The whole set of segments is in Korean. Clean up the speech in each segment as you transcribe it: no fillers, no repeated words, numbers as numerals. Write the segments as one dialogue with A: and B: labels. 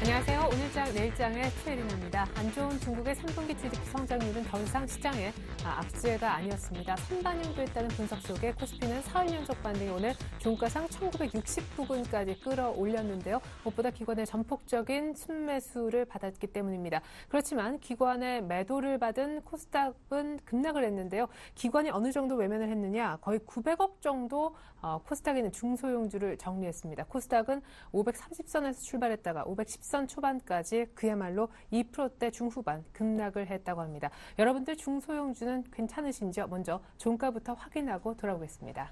A: 안녕하세요. 오늘장 내일장의 최혜린입니다. 안 좋은 중국의 3분기 GDP 성장률은 더 이상 시장의 악재가 아니었습니다. 선반영됐다는 분석 속에 코스피는 사흘 연속 반등이 오늘 종가상 1960부근까지 끌어올렸는데요. 무엇보다 기관의 전폭적인 순매수를 받았기 때문입니다. 그렇지만 기관의 매도를 받은 코스닥은 급락을 했는데요. 기관이 어느 정도 외면을 했느냐? 거의 900억 정도 코스닥에 있는 중소형주를 정리했습니다. 코스닥은 530선에서 출발했다가 510선 초반까지 그야말로 2%대 중후반 급락을 했다고 합니다. 여러분들 중소형주는 괜찮으신지요? 먼저 종가부터 확인하고 돌아오겠습니다.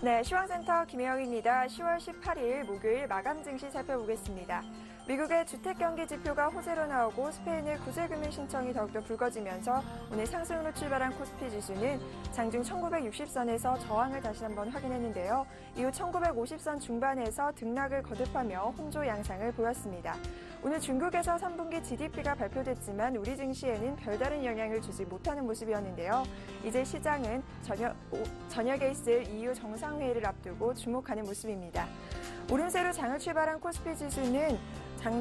B: 네, 시황센터 김혜영입니다. 10월 18일 목요일 마감 증시 살펴보겠습니다. 미국의 주택경기 지표가 호재로 나오고 스페인의 구제금융 신청이 더욱더 불거지면서 오늘 상승으로 출발한 코스피 지수는 장중 1960선에서 저항을 다시 한번 확인했는데요. 이후 1950선 중반에서 등락을 거듭하며 혼조 양상을 보였습니다. 오늘 중국에서 3분기 GDP가 발표됐지만 우리 증시에는 별다른 영향을 주지 못하는 모습이었는데요. 이제 시장은 저녁에 있을 EU 정상회의를 앞두고 주목하는 모습입니다. 오름세로 장을 출발한 코스피 지수는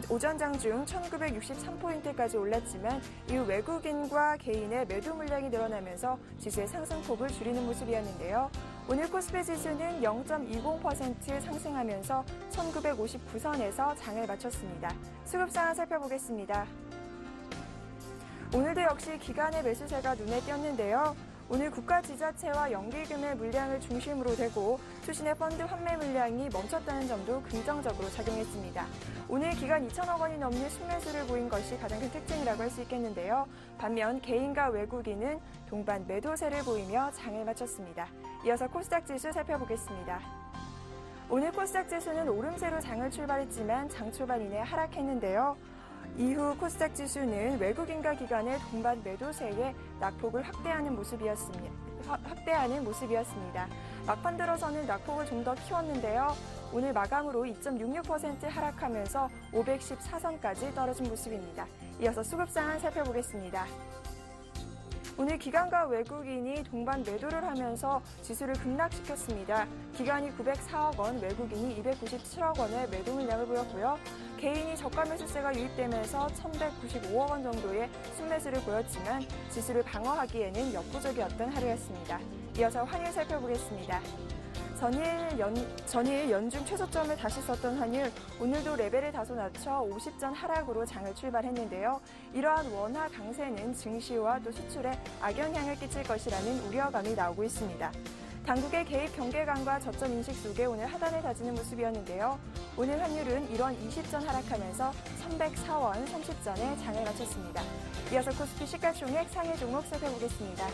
B: 오전 장중 1963포인트까지 올랐지만 이후 외국인과 개인의 매도 물량이 늘어나면서 지수의 상승폭을 줄이는 모습이었는데요. 오늘 코스피 지수는 0.20% 상승하면서 1959선에서 장을 마쳤습니다. 수급 상황 살펴보겠습니다. 오늘도 역시 기관의 매수세가 눈에 띄었는데요. 오늘 국가지자체와 연기금의 물량을 중심으로 대고 수신의 펀드 환매 물량이 멈췄다는 점도 긍정적으로 작용했습니다. 오늘 기간 2천억 원이 넘는 순매수를 보인 것이 가장 큰 특징이라고 할 수 있겠는데요. 반면 개인과 외국인은 동반 매도세를 보이며 장을 마쳤습니다. 이어서 코스닥 지수 살펴보겠습니다. 오늘 코스닥 지수는 오름세로 장을 출발했지만 장 초반 이내 하락했는데요. 이후 코스닥 지수는 외국인과 기관의 동반 매도세에 낙폭을 확대하는 모습이었습니다. 막판 들어서는 낙폭을 좀 더 키웠는데요. 오늘 마감으로 2.66% 하락하면서 514선까지 떨어진 모습입니다. 이어서 수급 상황 살펴보겠습니다. 오늘 기관과 외국인이 동반 매도를 하면서 지수를 급락시켰습니다. 기관이 904억 원, 외국인이 297억 원의 매도 물량을 보였고요. 개인이 저가 매수세가 유입되면서 1,195억 원 정도의 순매수를 보였지만 지수를 방어하기에는 역부족이었던 하루였습니다. 이어서 환율 살펴보겠습니다. 전일 연중 최저점을 다시 썼던 환율, 오늘도 레벨을 다소 낮춰 50전 하락으로 장을 출발했는데요. 이러한 원화 강세는 증시와 또 수출에 악영향을 끼칠 것이라는 우려감이 나오고 있습니다. 당국의 개입 경계감과 저점 인식 속에 오늘 하단을 다지는 모습이었는데요. 오늘 환율은 1원 20전 하락하면서 1,104원 30전에 장을 마쳤습니다. 이어서 코스피 시가총액 상해 종목 살펴보겠습니다.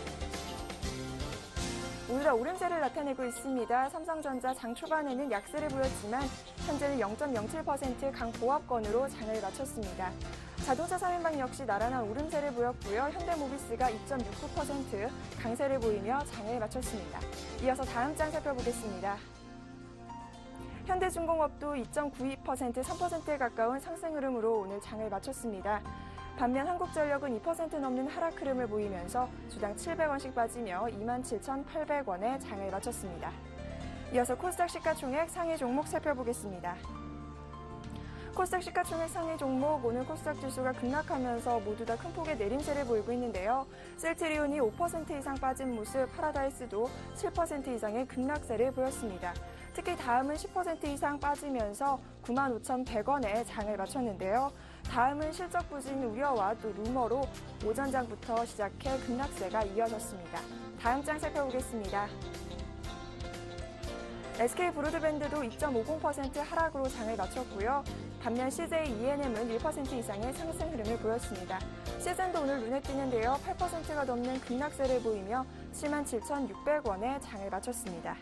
B: 오늘도 오름세를 나타내고 있습니다. 삼성전자 장 초반에는 약세를 보였지만 현재는 0.07% 강보합권으로 장을 마쳤습니다. 자동차 3인방 역시 나란한 오름세를 보였고요. 현대모비스가 2.69% 강세를 보이며 장을 마쳤습니다. 이어서 다음 장 살펴보겠습니다. 현대중공업도 2.92%, 3%에 가까운 상승 흐름으로 오늘 장을 마쳤습니다. 반면 한국전력은 2% 넘는 하락 흐름을 보이면서 주당 700원씩 빠지며 27,800원에 장을 마쳤습니다. 이어서 코스닥 시가총액 상위 종목 살펴보겠습니다. 코스닥 시가총액 상위 종목, 오늘 코스닥 지수가 급락하면서 모두 다 큰 폭의 내림세를 보이고 있는데요. 셀트리온이 5% 이상 빠진 모습, 파라다이스도 7% 이상의 급락세를 보였습니다. 특히 다음은 10% 이상 빠지면서 95,100원에 장을 마쳤는데요. 다음은 실적 부진 우려와 또 루머로 오전장부터 시작해 급락세가 이어졌습니다. 다음 장 살펴보겠습니다. SK브로드밴드도 2.50% 하락으로 장을 마쳤고요. 반면 CJ ENM은 1% 이상의 상승 흐름을 보였습니다. 시즌도 오늘 눈에 띄는데요. 8%가 넘는 급락세를 보이며 77,600원에 장을 마쳤습니다.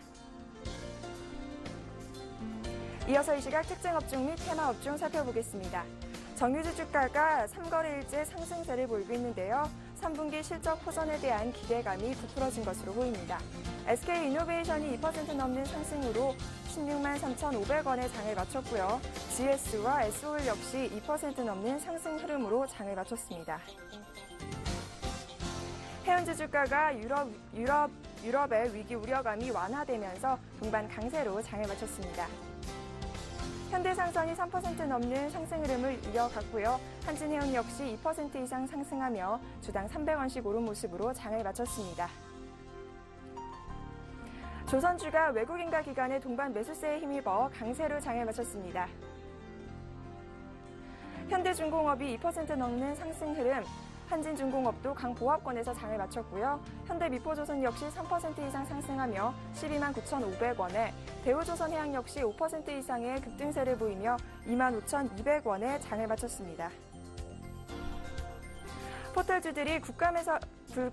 B: 이어서 이 시각 특징 업종 및 테마 업종 살펴보겠습니다. 정유주 주가가 3거래일째 상승세를 보이고 있는데요. 3분기 실적 호전에 대한 기대감이 부풀어진 것으로 보입니다. SK이노베이션이 2% 넘는 상승으로 16만 3,500원의 장을 마쳤고요. GS와 SO일 역시 2% 넘는 상승 흐름으로 장을 마쳤습니다. 해운지 주가가 유럽의 위기 우려감이 완화되면서 동반 강세로 장을 마쳤습니다. 현대상선이 3% 넘는 상승 흐름을 이어갔고요. 한진해운 역시 2% 이상 상승하며 주당 300원씩 오른 모습으로 장을 마쳤습니다. 조선주가 외국인과 기관의 동반 매수세에 힘입어 강세로 장을 마쳤습니다. 현대중공업이 2% 넘는 상승 흐름, 한진중공업도 강보합권에서 장을 마쳤고요. 현대미포조선 역시 3% 이상 상승하며 12만 9,500원에, 대우조선해양 역시 5% 이상의 급등세를 보이며 2만 5,200원에 장을 마쳤습니다. 포털주들이 국감에서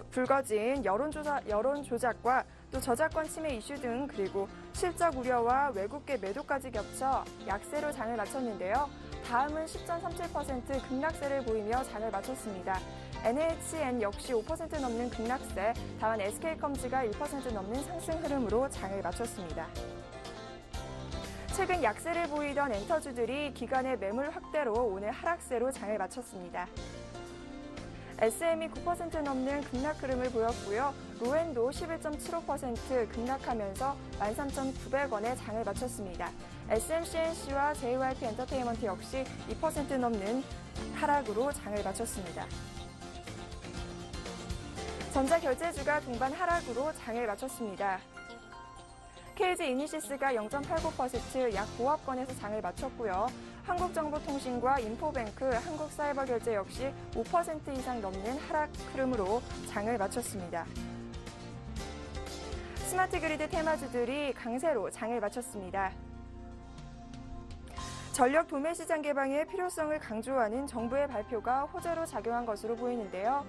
B: 불거진 여론 조작과 또 저작권 침해 이슈 등 그리고 실적 우려와 외국계 매도까지 겹쳐 약세로 장을 마쳤는데요. 다음은 10.37% 급락세를 보이며 장을 마쳤습니다. NHN 역시 5% 넘는 급락세, 다만 SK컴즈가 1% 넘는 상승 흐름으로 장을 마쳤습니다. 최근 약세를 보이던 엔터주들이 기관의 매물 확대로 오늘 하락세로 장을 마쳤습니다. SM이 9% 넘는 급락 흐름을 보였고요. 로엔도 11.75% 급락하면서 13,900원에 장을 마쳤습니다. SMCNC와 JYP 엔터테인먼트 역시 2% 넘는 하락으로 장을 마쳤습니다. 전자결제주가 동반 하락으로 장을 마쳤습니다. KG 이니시스가 0.89% 약 보합권에서 장을 마쳤고요. 한국정보통신과 인포뱅크, 한국사이버결제 역시 5% 이상 넘는 하락 흐름으로 장을 마쳤습니다. 스마트그리드 테마주들이 강세로 장을 마쳤습니다. 전력 도매시장 개방의 필요성을 강조하는 정부의 발표가 호재로 작용한 것으로 보이는데요.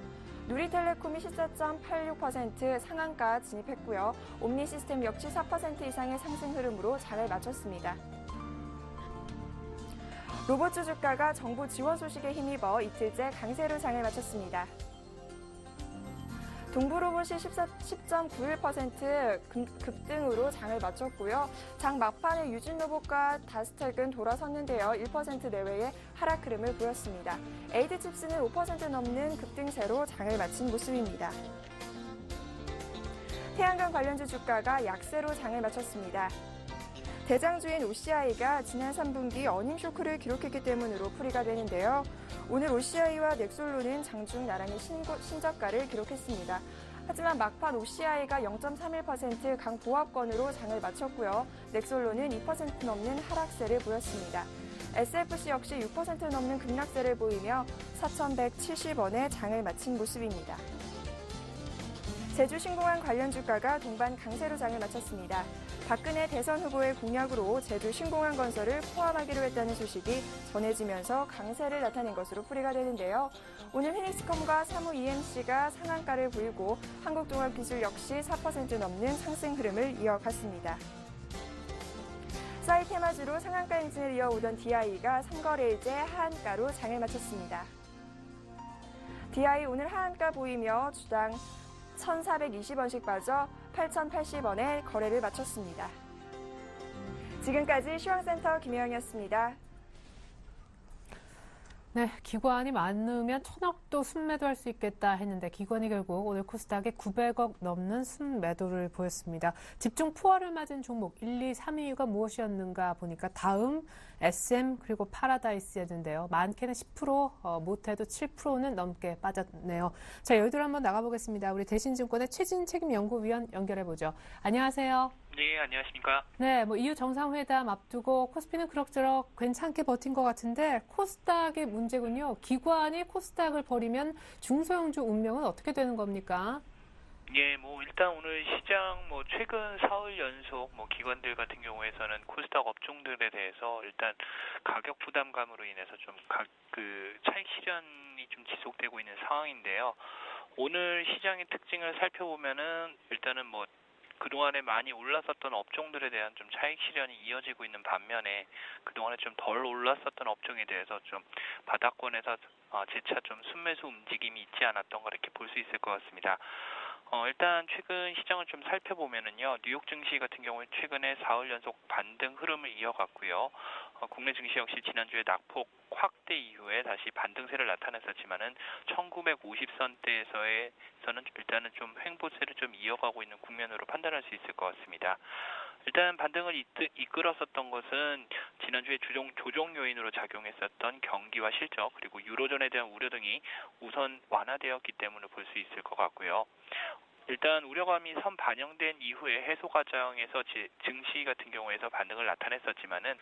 B: 누리텔레콤이 14.86% 상한가 진입했고요. 옴니시스템 역시 4% 이상의 상승 흐름으로 장을 마쳤습니다. 로봇주 주가가 정부 지원 소식에 힘입어 이틀째 강세로 장을 마쳤습니다. 동부로봇이 10.91% 급등으로 장을 마쳤고요. 장 막판에 유진로봇과 다스텍은 돌아섰는데요. 1% 내외의 하락 흐름을 보였습니다. 에이드칩스는 5% 넘는 급등세로 장을 마친 모습입니다. 태양광 관련주 주가가 약세로 장을 마쳤습니다. 대장주인 OCI가 지난 3분기 어닝 쇼크를 기록했기 때문으로 풀이가 되는데요. 오늘 OCI와 넥솔로는 장중 나란히 신저가를 기록했습니다. 하지만 막판 OCI가 0.31% 강보합권으로 장을 마쳤고요. 넥솔로는 2% 넘는 하락세를 보였습니다. SFC 역시 6% 넘는 급락세를 보이며 4,170원에 장을 마친 모습입니다. 제주 신공항 관련 주가가 동반 강세로 장을 마쳤습니다. 박근혜 대선 후보의 공약으로 제주 신공항 건설을 포함하기로 했다는 소식이 전해지면서 강세를 나타낸 것으로 풀이가 되는데요. 오늘 피닉스컴과 사무 EMC가 상한가를 보이고 한국종합기술 역시 4% 넘는 상승 흐름을 이어갔습니다. 사이 테마주로 상한가 행진을 이어오던 DI가 3거래일째 하한가로 장을 마쳤습니다. DI 오늘 하한가 보이며 주당 1,420원씩 빠져 8,080원에 거래를 마쳤습니다. 지금까지 시황센터 김혜영이었습니다.
A: 네, 기관이 많으면 1,000억도 순매도할 수 있겠다 했는데 기관이 결국 오늘 코스닥에 900억 넘는 순매도를 보였습니다. 집중 포화를 맞은 종목 1, 2, 3위가 무엇이었는가 보니까 다음 SM 그리고 파라다이스였는데요. 많게는 10%, 못해도 7%는 넘게 빠졌네요. 자, 여기들 한번 나가보겠습니다. 우리 대신증권의 최진 책임연구위원 연결해보죠. 안녕하세요.
C: 네, 안녕하십니까.
A: 네, EU 정상회담 앞두고 코스피는 그럭저럭 괜찮게 버틴 것 같은데 코스닥의 문제군요. 기관이 코스닥을 버리면 중소형주 운명은 어떻게 되는 겁니까?
C: 예, 일단 오늘 시장 최근 사흘 연속 기관들 같은 경우에서는 코스닥 업종들에 대해서 일단 가격 부담감으로 인해서 좀 차익 실현이 좀 지속되고 있는 상황인데요. 오늘 시장의 특징을 살펴보면은 일단은 그동안에 많이 올랐었던 업종들에 대한 좀 차익 실현이 이어지고 있는 반면에 그동안에 좀 덜 올랐었던 업종에 대해서 좀 바닥권에서 재차 좀 순매수 움직임이 있지 않았던 걸 이렇게 볼 수 있을 것 같습니다. 일단 최근 시장을 좀 살펴보면은요, 뉴욕 증시 같은 경우에 최근에 4월 연속 반등 흐름을 이어갔고요. 국내 증시 역시 지난주에 낙폭 확대 이후에 다시 반등세를 나타냈었지만은 1950선대에서는 일단은 좀 횡보세를 좀 이어가고 있는 국면으로 판단할 수 있을 것 같습니다. 일단 반등을 이끌었었던 것은 지난주에 조정 요인으로 작용했었던 경기와 실적 그리고 유로존에 대한 우려 등이 우선 완화되었기 때문에 볼 수 있을 것 같고요. 일단 우려감이 선 반영된 이후에 해소 과정에서 증시 같은 경우에서 반등을 나타냈었지만은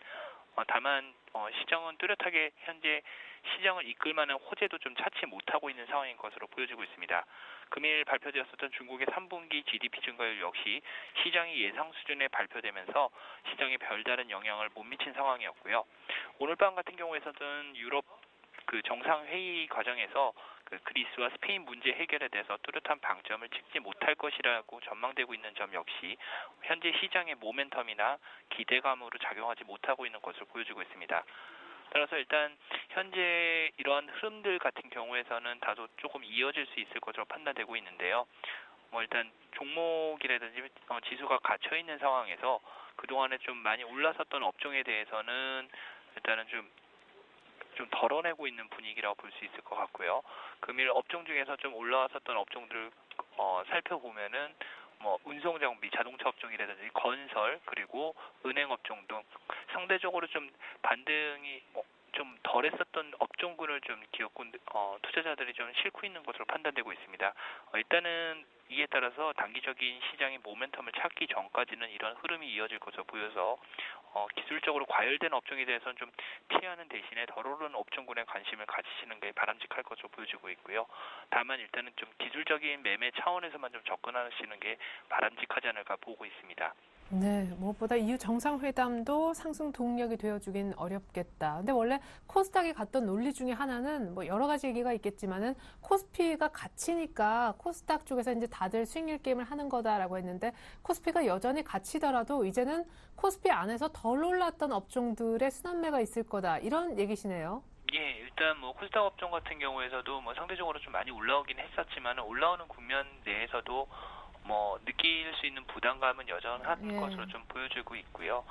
C: 다만 시장은 뚜렷하게 현재 시장을 이끌 만한 호재도 좀 찾지 못하고 있는 상황인 것으로 보여지고 있습니다. 금일 발표되었었던 중국의 3분기 GDP 증가율 역시 시장이 예상 수준에 발표되면서 시장에 별다른 영향을 못 미친 상황이었고요. 오늘 밤 같은 경우에서는 유럽 정상회의 과정에서 그리스와 스페인 문제 해결에 대해서 뚜렷한 방점을 찍지 못할 것이라고 전망되고 있는 점 역시 현재 시장의 모멘텀이나 기대감으로 작용하지 못하고 있는 것을 보여주고 있습니다. 따라서 일단 현재 이러한 흐름들 같은 경우에서는 다소 조금 이어질 수 있을 것으로 판단되고 있는데요. 일단 종목이라든지 지수가 갇혀 있는 상황에서 그동안에 좀 많이 올라섰던 업종에 대해서는 일단은 좀 덜어내고 있는 분위기라고 볼 수 있을 것 같고요. 금일 업종 중에서 좀 올라왔었던 업종들을 살펴보면은 운송 장비, 자동차 업종이라든지 건설 그리고 은행 업종 등 상대적으로 좀 반등이 좀 덜했었던 업종군을 좀 기업군 투자자들이 좀 싣고 있는 것으로 판단되고 있습니다. 일단은 이에 따라서 단기적인 시장의 모멘텀을 찾기 전까지는 이런 흐름이 이어질 것으로 보여서 기술적으로 과열된 업종에 대해서는 좀 피하는 대신에 덜 오르는 업종군에 관심을 가지시는 게 바람직할 것으로 보여지고 있고요. 다만 일단은 좀 기술적인 매매 차원에서만 좀 접근하시는 게 바람직하지 않을까 보고 있습니다.
A: 네, 무엇보다 EU 정상회담도 상승 동력이 되어주긴 어렵겠다. 근데 원래 코스닥이 갔던 논리 중에 하나는 여러 가지 얘기가 있겠지만은 코스피가 갇히니까 코스닥 쪽에서 이제 다들 수익률 게임을 하는 거다라고 했는데 코스피가 여전히 갇히더라도 이제는 코스피 안에서 덜 올랐던 업종들의 순환매가 있을 거다. 이런 얘기시네요.
C: 예, 일단 코스닥 업종 같은 경우에서도 상대적으로 좀 많이 올라오긴 했었지만 올라오는 국면 내에서도 느낄 수 있는 부담감은 여전한 것으로 좀 보여지고 있고요.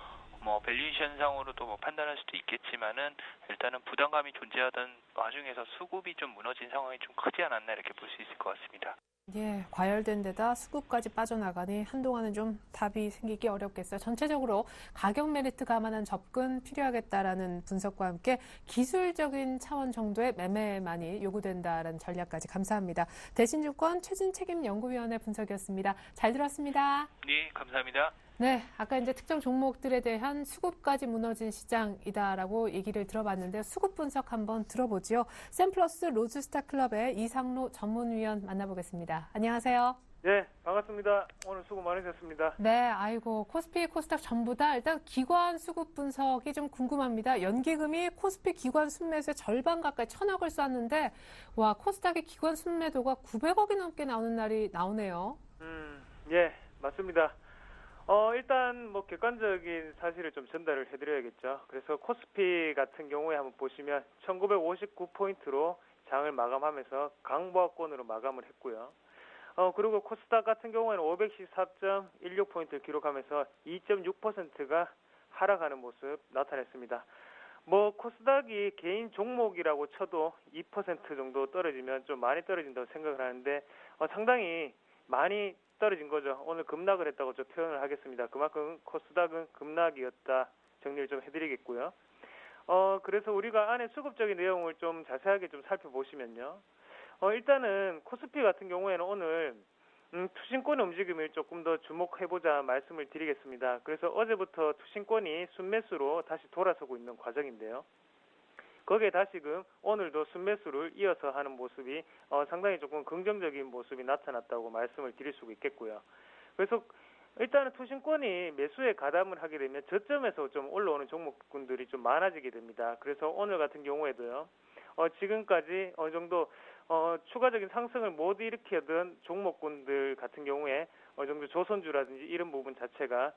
C: 밸류에이션상으로도 판단할 수도 있겠지만은 일단은 부담감이 존재하던 와중에서 수급이 좀 무너진 상황이 좀 크지 않았나 이렇게 볼 수 있을 것 같습니다.
A: 예, 과열된 데다 수급까지 빠져나가니 한동안은 좀 답이 생기기 어렵겠어요. 전체적으로 가격 메리트 감안한 접근 필요하겠다라는 분석과 함께 기술적인 차원 정도의 매매만이 요구된다라는 전략까지 감사합니다. 대신증권 최진책임연구위원회 분석이었습니다. 잘 들었습니다.
C: 네, 감사합니다.
A: 네, 아까 이제 특정 종목들에 대한 수급까지 무너진 시장이다라고 얘기를 들어봤는데요. 수급 분석 한번 들어보죠. 샘플러스 로즈스타 클럽의 이상로 전문위원 만나보겠습니다. 안녕하세요.
D: 네, 반갑습니다. 오늘 수고 많으셨습니다.
A: 네, 아이고 코스피, 코스닥 전부 다 일단 기관 수급 분석이 좀 궁금합니다. 연기금이 코스피 기관 순매수의 절반 가까이 1,000억을 쐈는데 와 코스닥의 기관 순매도가 900억이 넘게 나오는 날이 나오네요.
D: 예, 맞습니다. 일단 객관적인 사실을 좀 전달을 해드려야겠죠. 그래서 코스피 같은 경우에 한번 보시면 1959포인트로 장을 마감하면서 강보합권으로 마감을 했고요. 그리고 코스닥 같은 경우에는 514.16포인트를 기록하면서 2.6%가 하락하는 모습 나타냈습니다. 코스닥이 개인 종목이라고 쳐도 2% 정도 떨어지면 좀 많이 떨어진다고 생각을 하는데 상당히 많이 떨어진 거죠. 오늘 급락을 했다고 좀 표현을 하겠습니다. 그만큼 코스닥은 급락이었다 정리를 좀 해드리겠고요. 그래서 우리가 안에 수급적인 내용을 좀 자세하게 좀 살펴보시면요. 일단은 코스피 같은 경우에는 오늘 투신권의 움직임을 조금 더 주목해보자 말씀을 드리겠습니다. 그래서 어제부터 투신권이 순매수로 다시 돌아서고 있는 과정인데요. 거기에 다시금 오늘도 순매수를 이어서 하는 모습이 상당히 조금 긍정적인 모습이 나타났다고 말씀을 드릴 수가 있겠고요. 그래서 일단은 투신권이 매수에 가담을 하게 되면 저점에서 좀 올라오는 종목군들이 좀 많아지게 됩니다. 그래서 오늘 같은 경우에도요. 지금까지 어느 정도 추가적인 상승을 못 일으키던 종목군들 같은 경우에 어느 정도 조선주라든지 이런 부분 자체가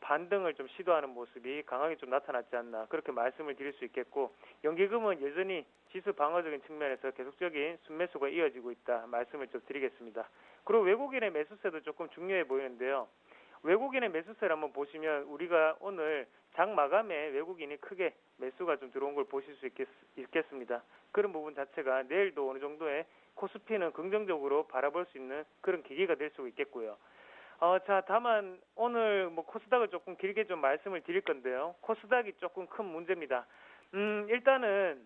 D: 반등을 좀 시도하는 모습이 강하게 좀 나타났지 않나 그렇게 말씀을 드릴 수 있겠고, 연기금은 여전히 지수 방어적인 측면에서 계속적인 순매수가 이어지고 있다 말씀을 좀 드리겠습니다. 그리고 외국인의 매수세도 조금 중요해 보이는데요. 외국인의 매수세를 한번 보시면 우리가 오늘 장 마감에 외국인이 크게 매수가 좀 들어온 걸 보실 수 있겠습니다. 그런 부분 자체가 내일도 어느 정도의 코스피는 긍정적으로 바라볼 수 있는 그런 계기가 될 수 있겠고요. 자, 다만 오늘 뭐 코스닥을 조금 길게 좀 말씀을 드릴 건데요. 코스닥이 조금 큰 문제입니다. 일단은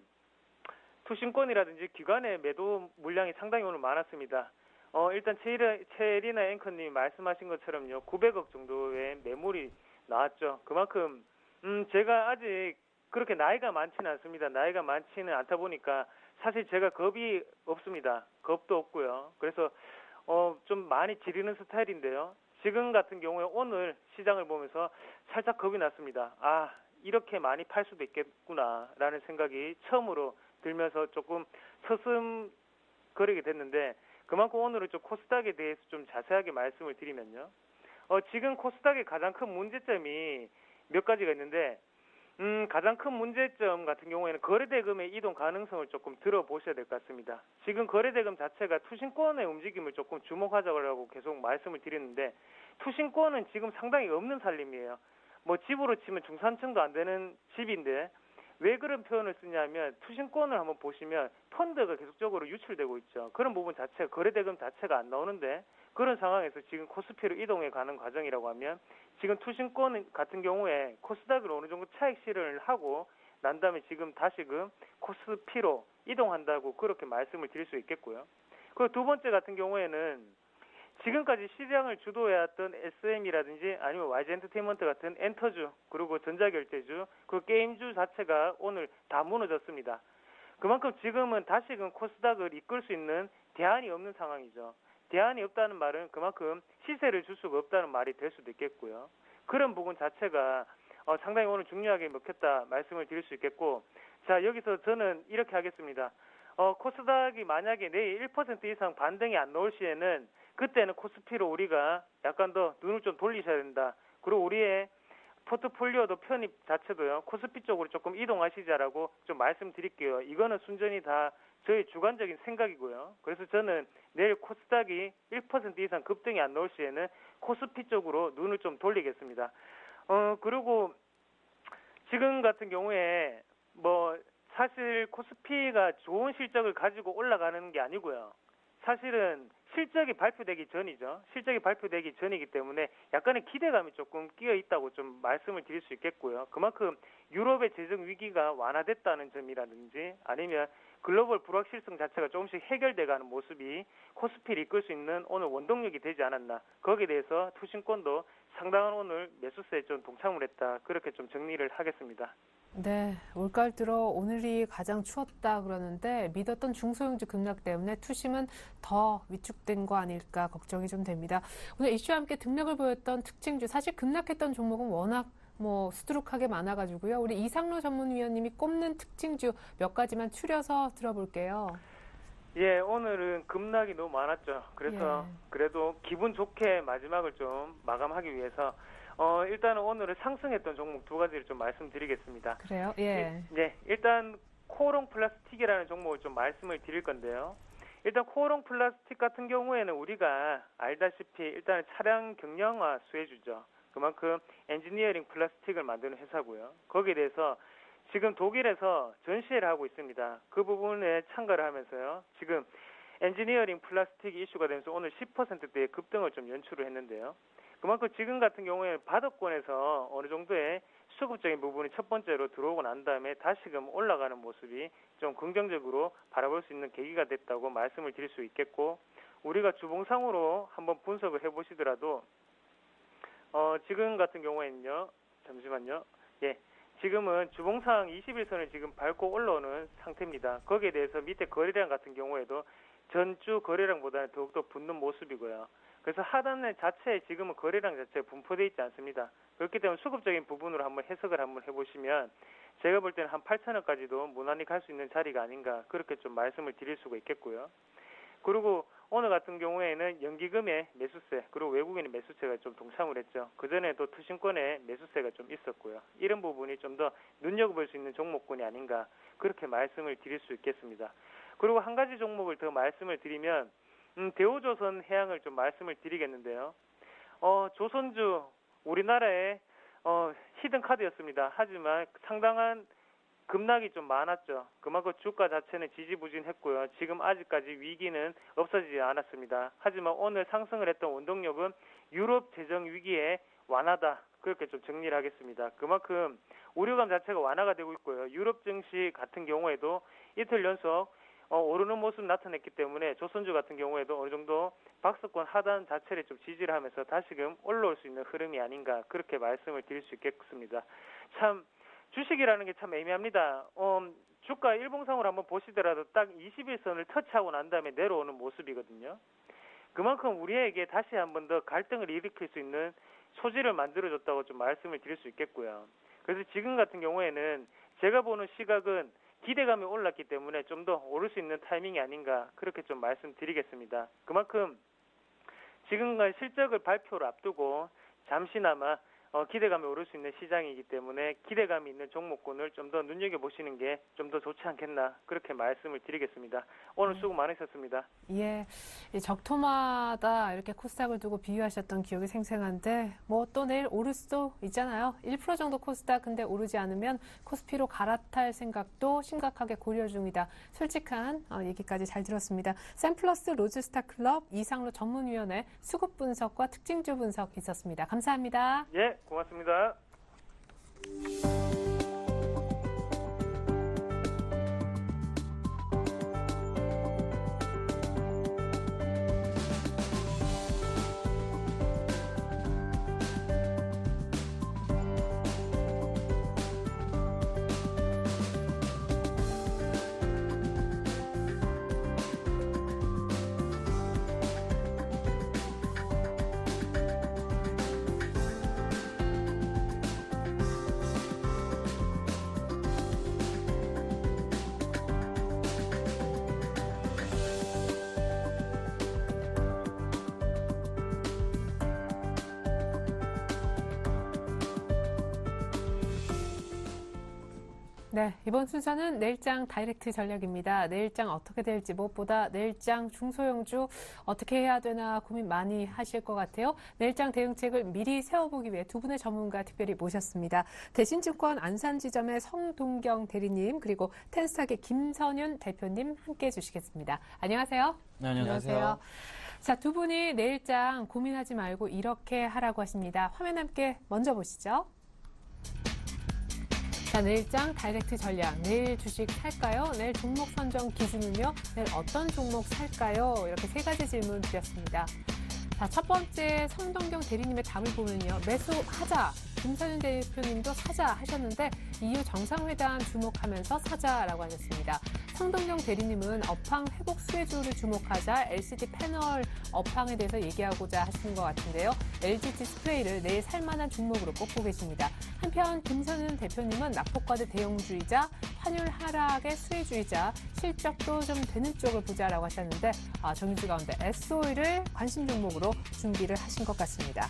D: 투신권이라든지 기관의 매도 물량이 상당히 오늘 많았습니다. 일단 최리나 앵커님이 말씀하신 것처럼요, 900억 정도의 매물이 나왔죠. 그만큼 제가 아직 그렇게 나이가 많지는 않습니다. 나이가 많지는 않다 보니까 사실 제가 겁이 없습니다. 겁도 없고요. 그래서 좀 많이 지르는 스타일인데요. 지금 같은 경우에 오늘 시장을 보면서 살짝 겁이 났습니다. 아, 이렇게 많이 팔 수도 있겠구나라는 생각이 처음으로 들면서 조금 서슴거리게 됐는데, 그만큼 오늘은 좀 코스닥에 대해서 좀 자세하게 말씀을 드리면요. 지금 코스닥의 가장 큰 문제점이 몇 가지가 있는데, 가장 큰 문제점 같은 경우에는 거래대금의 이동 가능성을 조금 들어보셔야 될 것 같습니다. 지금 거래대금 자체가 투신권의 움직임을 조금 주목하자고 계속 말씀을 드렸는데, 투신권은 지금 상당히 없는 살림이에요. 뭐 집으로 치면 중산층도 안 되는 집인데, 왜 그런 표현을 쓰냐면 투신권을 한번 보시면 펀드가 계속적으로 유출되고 있죠. 그런 부분 자체가 거래대금 자체가 안 나오는데, 그런 상황에서 지금 코스피로 이동해 가는 과정이라고 하면 지금 투신권 같은 경우에 코스닥으로 어느 정도 차익 실현을 하고 난 다음에 지금 다시금 코스피로 이동한다고 그렇게 말씀을 드릴 수 있겠고요. 그리고 두 번째 같은 경우에는 지금까지 시장을 주도해왔던 SM이라든지 아니면 YG엔터테인먼트 같은 엔터주, 그리고 전자결제주, 그 게임주 자체가 오늘 다 무너졌습니다. 그만큼 지금은 다시금 코스닥을 이끌 수 있는 대안이 없는 상황이죠. 대안이 없다는 말은 그만큼 시세를 줄 수가 없다는 말이 될 수도 있겠고요. 그런 부분 자체가 상당히 오늘 중요하게 먹혔다 말씀을 드릴 수 있겠고, 자, 여기서 저는 이렇게 하겠습니다. 코스닥이 만약에 내일 1% 이상 반등이 안 나올 시에는 그때는 코스피로 우리가 약간 더 눈을 좀 돌리셔야 된다. 그리고 우리의 포트폴리오도 편입 자체도요, 코스피 쪽으로 조금 이동하시자라고 좀 말씀드릴게요. 이거는 순전히 다 저희 주관적인 생각이고요. 그래서 저는 내일 코스닥이 1% 이상 급등이 안 나올 시에는 코스피 쪽으로 눈을 좀 돌리겠습니다. 그리고 지금 같은 경우에 뭐 사실 코스피가 좋은 실적을 가지고 올라가는 게 아니고요. 사실은 실적이 발표되기 전이죠. 실적이 발표되기 전이기 때문에 약간의 기대감이 조금 끼어 있다고 좀 말씀을 드릴 수 있겠고요. 그만큼 유럽의 재정 위기가 완화됐다는 점이라든지 아니면 글로벌 불확실성 자체가 조금씩 해결돼가는 모습이 코스피를 이끌 수 있는 오늘 원동력이 되지 않았나. 거기에 대해서 투신권도 상당한 오늘 매수세에 좀 동참을 했다. 그렇게 좀 정리를 하겠습니다.
A: 네, 올가을 들어 오늘이 가장 추웠다 그러는데 믿었던 중소형주 급락 때문에 투심은 더 위축된 거 아닐까 걱정이 좀 됩니다. 오늘 이슈와 함께 등락을 보였던 특징주, 사실 급락했던 종목은 워낙 수두룩하게 많아가지고요. 우리 이상로 전문위원님이 꼽는 특징주 몇 가지만 추려서 들어볼게요.
D: 예, 오늘은 급락이 너무 많았죠. 그래서 그래도 기분 좋게 마지막을 좀 마감하기 위해서 일단은 오늘은 상승했던 종목 두 가지를 좀 말씀드리겠습니다.
A: 그래요? 예.
D: 네, 일단 코오롱 플라스틱이라는 종목을 좀 말씀을 드릴 건데요. 일단 코오롱 플라스틱 같은 경우에는 우리가 알다시피 일단 차량 경량화 수혜주죠. 그만큼 엔지니어링 플라스틱을 만드는 회사고요. 거기에 대해서 지금 독일에서 전시회를 하고 있습니다. 그 부분에 참가를 하면서요. 지금 엔지니어링 플라스틱 이슈가 되면서 오늘 10%대의 급등을 좀 연출을 했는데요. 그만큼 지금 같은 경우에 바닥권에서 어느 정도의 수급적인 부분이 첫 번째로 들어오고 난 다음에 다시금 올라가는 모습이 좀 긍정적으로 바라볼 수 있는 계기가 됐다고 말씀을 드릴 수 있겠고, 우리가 주봉상으로 한번 분석을 해보시더라도 지금 같은 경우에는요. 잠시만요. 예. 지금은 주봉상 21선을 지금 밟고 올라오는 상태입니다. 거기에 대해서 밑에 거래량 같은 경우에도 전주 거래량보다는 더욱더 붙는 모습이고요. 그래서 하단의 자체에 지금은 거래량 자체가 분포되어 있지 않습니다. 그렇기 때문에 수급적인 부분으로 한번 해석을 한번 해보시면 제가 볼 때는 한 8,000원까지도 무난히 갈 수 있는 자리가 아닌가 그렇게 좀 말씀을 드릴 수가 있겠고요. 그리고 오늘 같은 경우에는 연기금의 매수세 그리고 외국인의 매수세가 좀 동참을 했죠. 그전에도 투신권의 매수세가 좀 있었고요. 이런 부분이 좀 더 눈여겨볼 수 있는 종목군이 아닌가 그렇게 말씀을 드릴 수 있겠습니다. 그리고 한 가지 종목을 더 말씀을 드리면 대우조선 해양을 좀 말씀을 드리겠는데요. 조선주 우리나라의 히든 카드였습니다. 하지만 상당한 급락이 좀 많았죠. 그만큼 주가 자체는 지지부진했고요. 지금 아직까지 위기는 없어지지 않았습니다. 하지만 오늘 상승을 했던 원동력은 유럽 재정 위기의 완화다. 그렇게 좀 정리를 하겠습니다. 그만큼 우려감 자체가 완화가 되고 있고요. 유럽 증시 같은 경우에도 이틀 연속 오르는 모습 나타냈기 때문에 조선주 같은 경우에도 어느 정도 박스권 하단 자체를 좀 지지를 하면서 다시금 올라올 수 있는 흐름이 아닌가 그렇게 말씀을 드릴 수 있겠습니다. 참 주식이라는 게 참 애매합니다. 주가 일봉상으로 한번 보시더라도 딱 21선을 터치하고 난 다음에 내려오는 모습이거든요. 그만큼 우리에게 다시 한번 더 갈등을 일으킬 수 있는 소지를 만들어줬다고 좀 말씀을 드릴 수 있겠고요. 그래서 지금 같은 경우에는 제가 보는 시각은 기대감이 올랐기 때문에 좀 더 오를 수 있는 타이밍이 아닌가 그렇게 좀 말씀드리겠습니다. 그만큼 지금과 실적을 발표를 앞두고 잠시나마 기대감이 오를 수 있는 시장이기 때문에 기대감이 있는 종목군을 좀 더 눈여겨보시는 게 좀 더 좋지 않겠나 그렇게 말씀을 드리겠습니다. 오늘 수고 많으셨습니다.
A: 예, 이 적토마다 이렇게 코스닥을 두고 비유하셨던 기억이 생생한데 뭐 또 내일 오를 수도 있잖아요. 1% 정도 코스닥 근데 오르지 않으면 코스피로 갈아탈 생각도 심각하게 고려 중이다. 솔직한 얘기까지 잘 들었습니다. 샘플러스 로즈스타클럽 이상로 전문위원회 수급 분석과 특징주 분석 있었습니다. 감사합니다.
D: 예, 고맙습니다.
A: 네, 이번 순서는 내일장 다이렉트 전략입니다. 내일장 어떻게 될지 무엇보다 내일장 중소형주 어떻게 해야 되나 고민 많이 하실 것 같아요. 내일장 대응책을 미리 세워보기 위해 두 분의 전문가 특별히 모셨습니다. 대신증권 안산지점의 성동경 대리님 그리고 텐스탁의 김선윤 대표님 함께해 주시겠습니다. 안녕하세요.
E: 네, 안녕하세요.
A: 자, 두 분이 내일장 고민하지 말고 이렇게 하라고 하십니다. 화면 함께 먼저 보시죠. 자, 내일장 다이렉트 전략. 내일 주식 살까요? 내일 종목 선정 기준은요? 내일 어떤 종목 살까요? 이렇게 세 가지 질문 드렸습니다. 자, 첫 번째 성동경 대리님의 답을 보면요. 매수하자. 김선윤 대표님도 사자 하셨는데 EU 정상회담 주목하면서 사자라고 하셨습니다. 성동경 대리님은 업황 회복 수혜주를 주목하자 LCD 패널 업황에 대해서 얘기하고자 하시는 것 같은데요. LG 디스플레이를 내일 살만한 종목으로 꼽고 계십니다. 한편 김선윤 대표님은 낙폭과대 대형주의자, 환율 하락의 수혜주의자, 실적도 좀 되는 쪽을 보자라고 하셨는데 정유주 가운데 S오일을 관심 종목으로 준비를 하신 것 같습니다.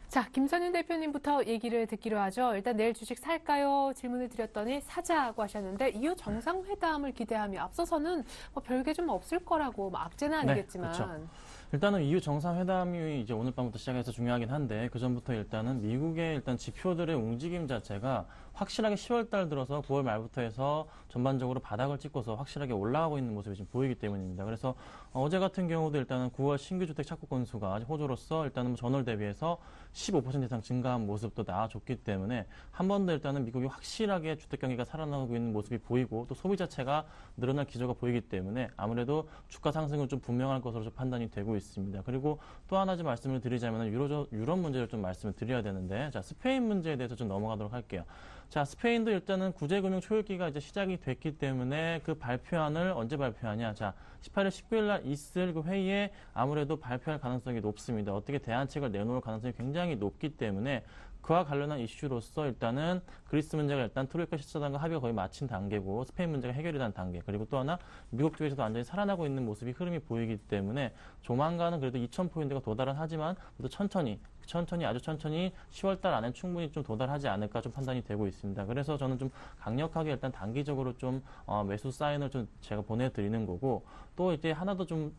A: 자, 김선윤 대표님부터 얘기를 듣기로 하죠. 일단 내일 주식 살까요? 질문을 드렸더니 사자고 하셨는데 EU 정상회담을 기대하며 앞서서는 뭐 별게 좀 없을 거라고 악재는 아니겠지만.
E: 네, 그렇죠. 일단은 EU 정상회담이 이제 오늘 밤부터 시작해서 중요하긴 한데 그 전부터 일단은 미국의 일단 지표들의 움직임 자체가 확실하게 10월 달 들어서 9월 말부터 해서 전반적으로 바닥을 찍고서 확실하게 올라가고 있는 모습이 지금 보이기 때문입니다. 그래서 어제 같은 경우도 일단은 9월 신규 주택 착공 건수가 호조로서 일단은 전월 대비해서 15% 이상 증가한 모습도 나와줬기 때문에 한 번 더 일단은 미국이 확실하게 주택 경기가 살아나고 있는 모습이 보이고 또 소비 자체가 늘어날 기조가 보이기 때문에 아무래도 주가 상승은 좀 분명할 것으로 좀 판단이 되고 있습니다. 그리고 또 하나 좀 말씀을 드리자면 유럽 문제를 좀 말씀을 드려야 되는데 자, 스페인 문제에 대해서 좀 넘어가도록 할게요. 자, 스페인도 일단은 구제금융 초읽기가 이제 시작이 됐기 때문에 그 발표안을 언제 발표하냐. 자, 18일, 19일 날 있을 그 회의에 아무래도 발표할 가능성이 높습니다. 어떻게 대안책을 내놓을 가능성이 굉장히 높기 때문에 그와 관련한 이슈로서 일단은 그리스 문제가 일단 트로이카 실사단과 합의가 거의 마친 단계고 스페인 문제가 해결이 된 단계, 그리고 또 하나 미국 쪽에서도 완전히 살아나고 있는 모습이 흐름이 보이기 때문에 조만간은 그래도 2,000포인트가 도달은 하지만 또 천천히 아주 천천히 10월 달 안에 충분히 좀 도달하지 않을까 좀 판단이 되고 있습니다. 그래서 저는 좀 강력하게 일단 단기적으로 좀 매수 사인을 좀 제가 보내드리는 거고, 또 이제 하나 더 좀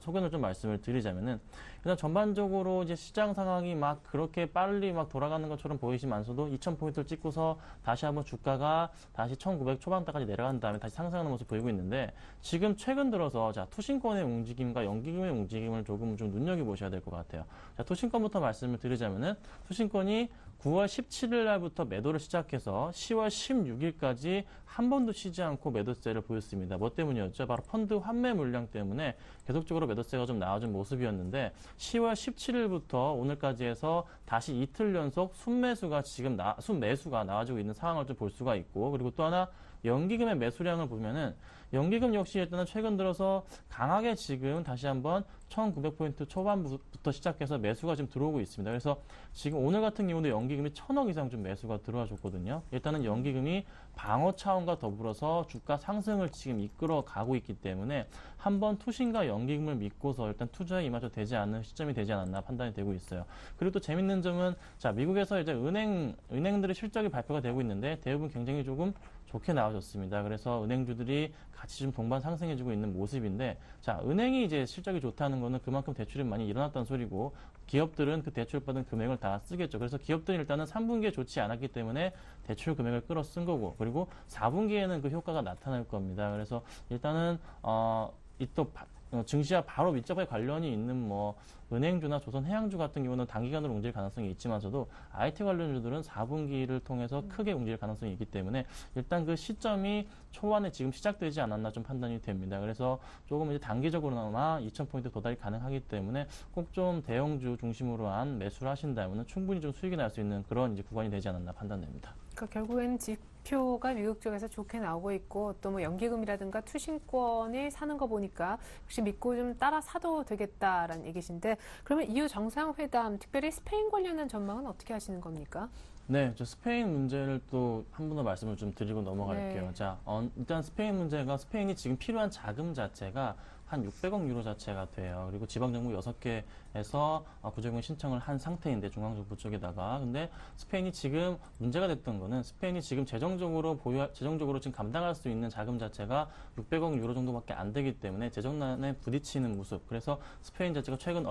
E: 소견을 좀 말씀을 드리자면은 일단 전반적으로 이제 시장 상황이 막 그렇게 빨리 막 돌아가는 것처럼 보이지만서도 2,000포인트를 찍고서 다시 한번 주가가 다시 1,900 초반대까지 내려간 다음에 다시 상승하는 모습 보이고 있는데, 지금 최근 들어서 자, 투신권의 움직임과 연기금의 움직임을 조금 좀 눈여겨보셔야 될 것 같아요. 자, 투신권부터 말씀을 드리자면은 투신권이 9월 17일 날부터 매도를 시작해서 10월 16일까지 한 번도 쉬지 않고 매도세를 보였습니다. 뭐 때문이었죠? 바로 펀드 환매 물량 때문에 계속적으로 매도세가 좀 나와준 모습이었는데, 10월 17일부터 오늘까지 해서 다시 이틀 연속 순매수가 지금 순매수가 나와주고 있는 상황을 좀 볼 수가 있고, 그리고 또 하나 연기금의 매수량을 보면은 연기금 역시 일단은 최근 들어서 강하게 지금 다시 한번 1900포인트 초반부터 시작해서 매수가 지금 들어오고 있습니다. 그래서 지금 오늘 같은 경우도 연기금이 1,000억 이상 좀 매수가 들어와 줬거든요. 일단은 연기금이 방어 차원과 더불어서 주가 상승을 지금 이끌어 가고 있기 때문에 한번 투신과 연기금을 믿고서 일단 투자에 임하셔도 되지 않는 시점이 되지 않았나 판단이 되고 있어요. 그리고 또 재밌는 점은 자, 미국에서 이제 은행들의 실적이 발표가 되고 있는데 대부분 굉장히 조금 좋게 나와줬습니다. 그래서 은행주들이 같이 좀 동반 상승해주고 있는 모습인데, 자, 은행이 이제 실적이 좋다는 거는 그만큼 대출이 많이 일어났다는 소리고, 기업들은 그 대출받은 금액을 다 쓰겠죠. 그래서 기업들은 일단은 3분기에 좋지 않았기 때문에 대출 금액을 끌어 쓴 거고, 그리고 4분기에는 그 효과가 나타날 겁니다. 그래서 일단은 또 증시와 바로 밀접하게 관련이 있는 뭐 은행주나 조선해양주 같은 경우는 단기간으로 움직일 가능성이 있지만서도 IT 관련주들은 4분기를 통해서 크게 움직일 가능성이 있기 때문에 일단 그 시점이 초반에 지금 시작되지 않았나 좀 판단이 됩니다. 그래서 조금 이제 단기적으로나마 2,000포인트 도달이 가능하기 때문에 꼭 좀 대형주 중심으로 한 매수를 하신다면 충분히 좀 수익이 날 수 있는 그런 이제 구간이 되지 않았나 판단됩니다.
A: 그러니까 결국에는 지표가 미국 쪽에서 좋게 나오고 있고, 또 뭐 연기금이라든가 투신권이 사는 거 보니까 역시 믿고 좀 따라 사도 되겠다라는 얘기신데, 그러면 이후 정상회담, 특별히 스페인 관련한 전망은 어떻게 하시는 겁니까?
E: 네, 저 스페인 문제를 또 한 번 더 말씀을 좀 드리고 넘어갈게요.
A: 네.
E: 자, 일단 스페인이 지금 필요한 자금 자체가 한 600억 유로 자체가 돼요. 그리고 지방정부 6개에서 구제금융 신청을 한 상태인데, 중앙정부 쪽에다가. 근데 스페인이 지금 문제가 됐던 거는 스페인이 지금 재정적으로 지금 감당할 수 있는 자금 자체가 600억 유로 정도밖에 안 되기 때문에 재정난에 부딪히는 모습. 그래서 스페인 자체가 최근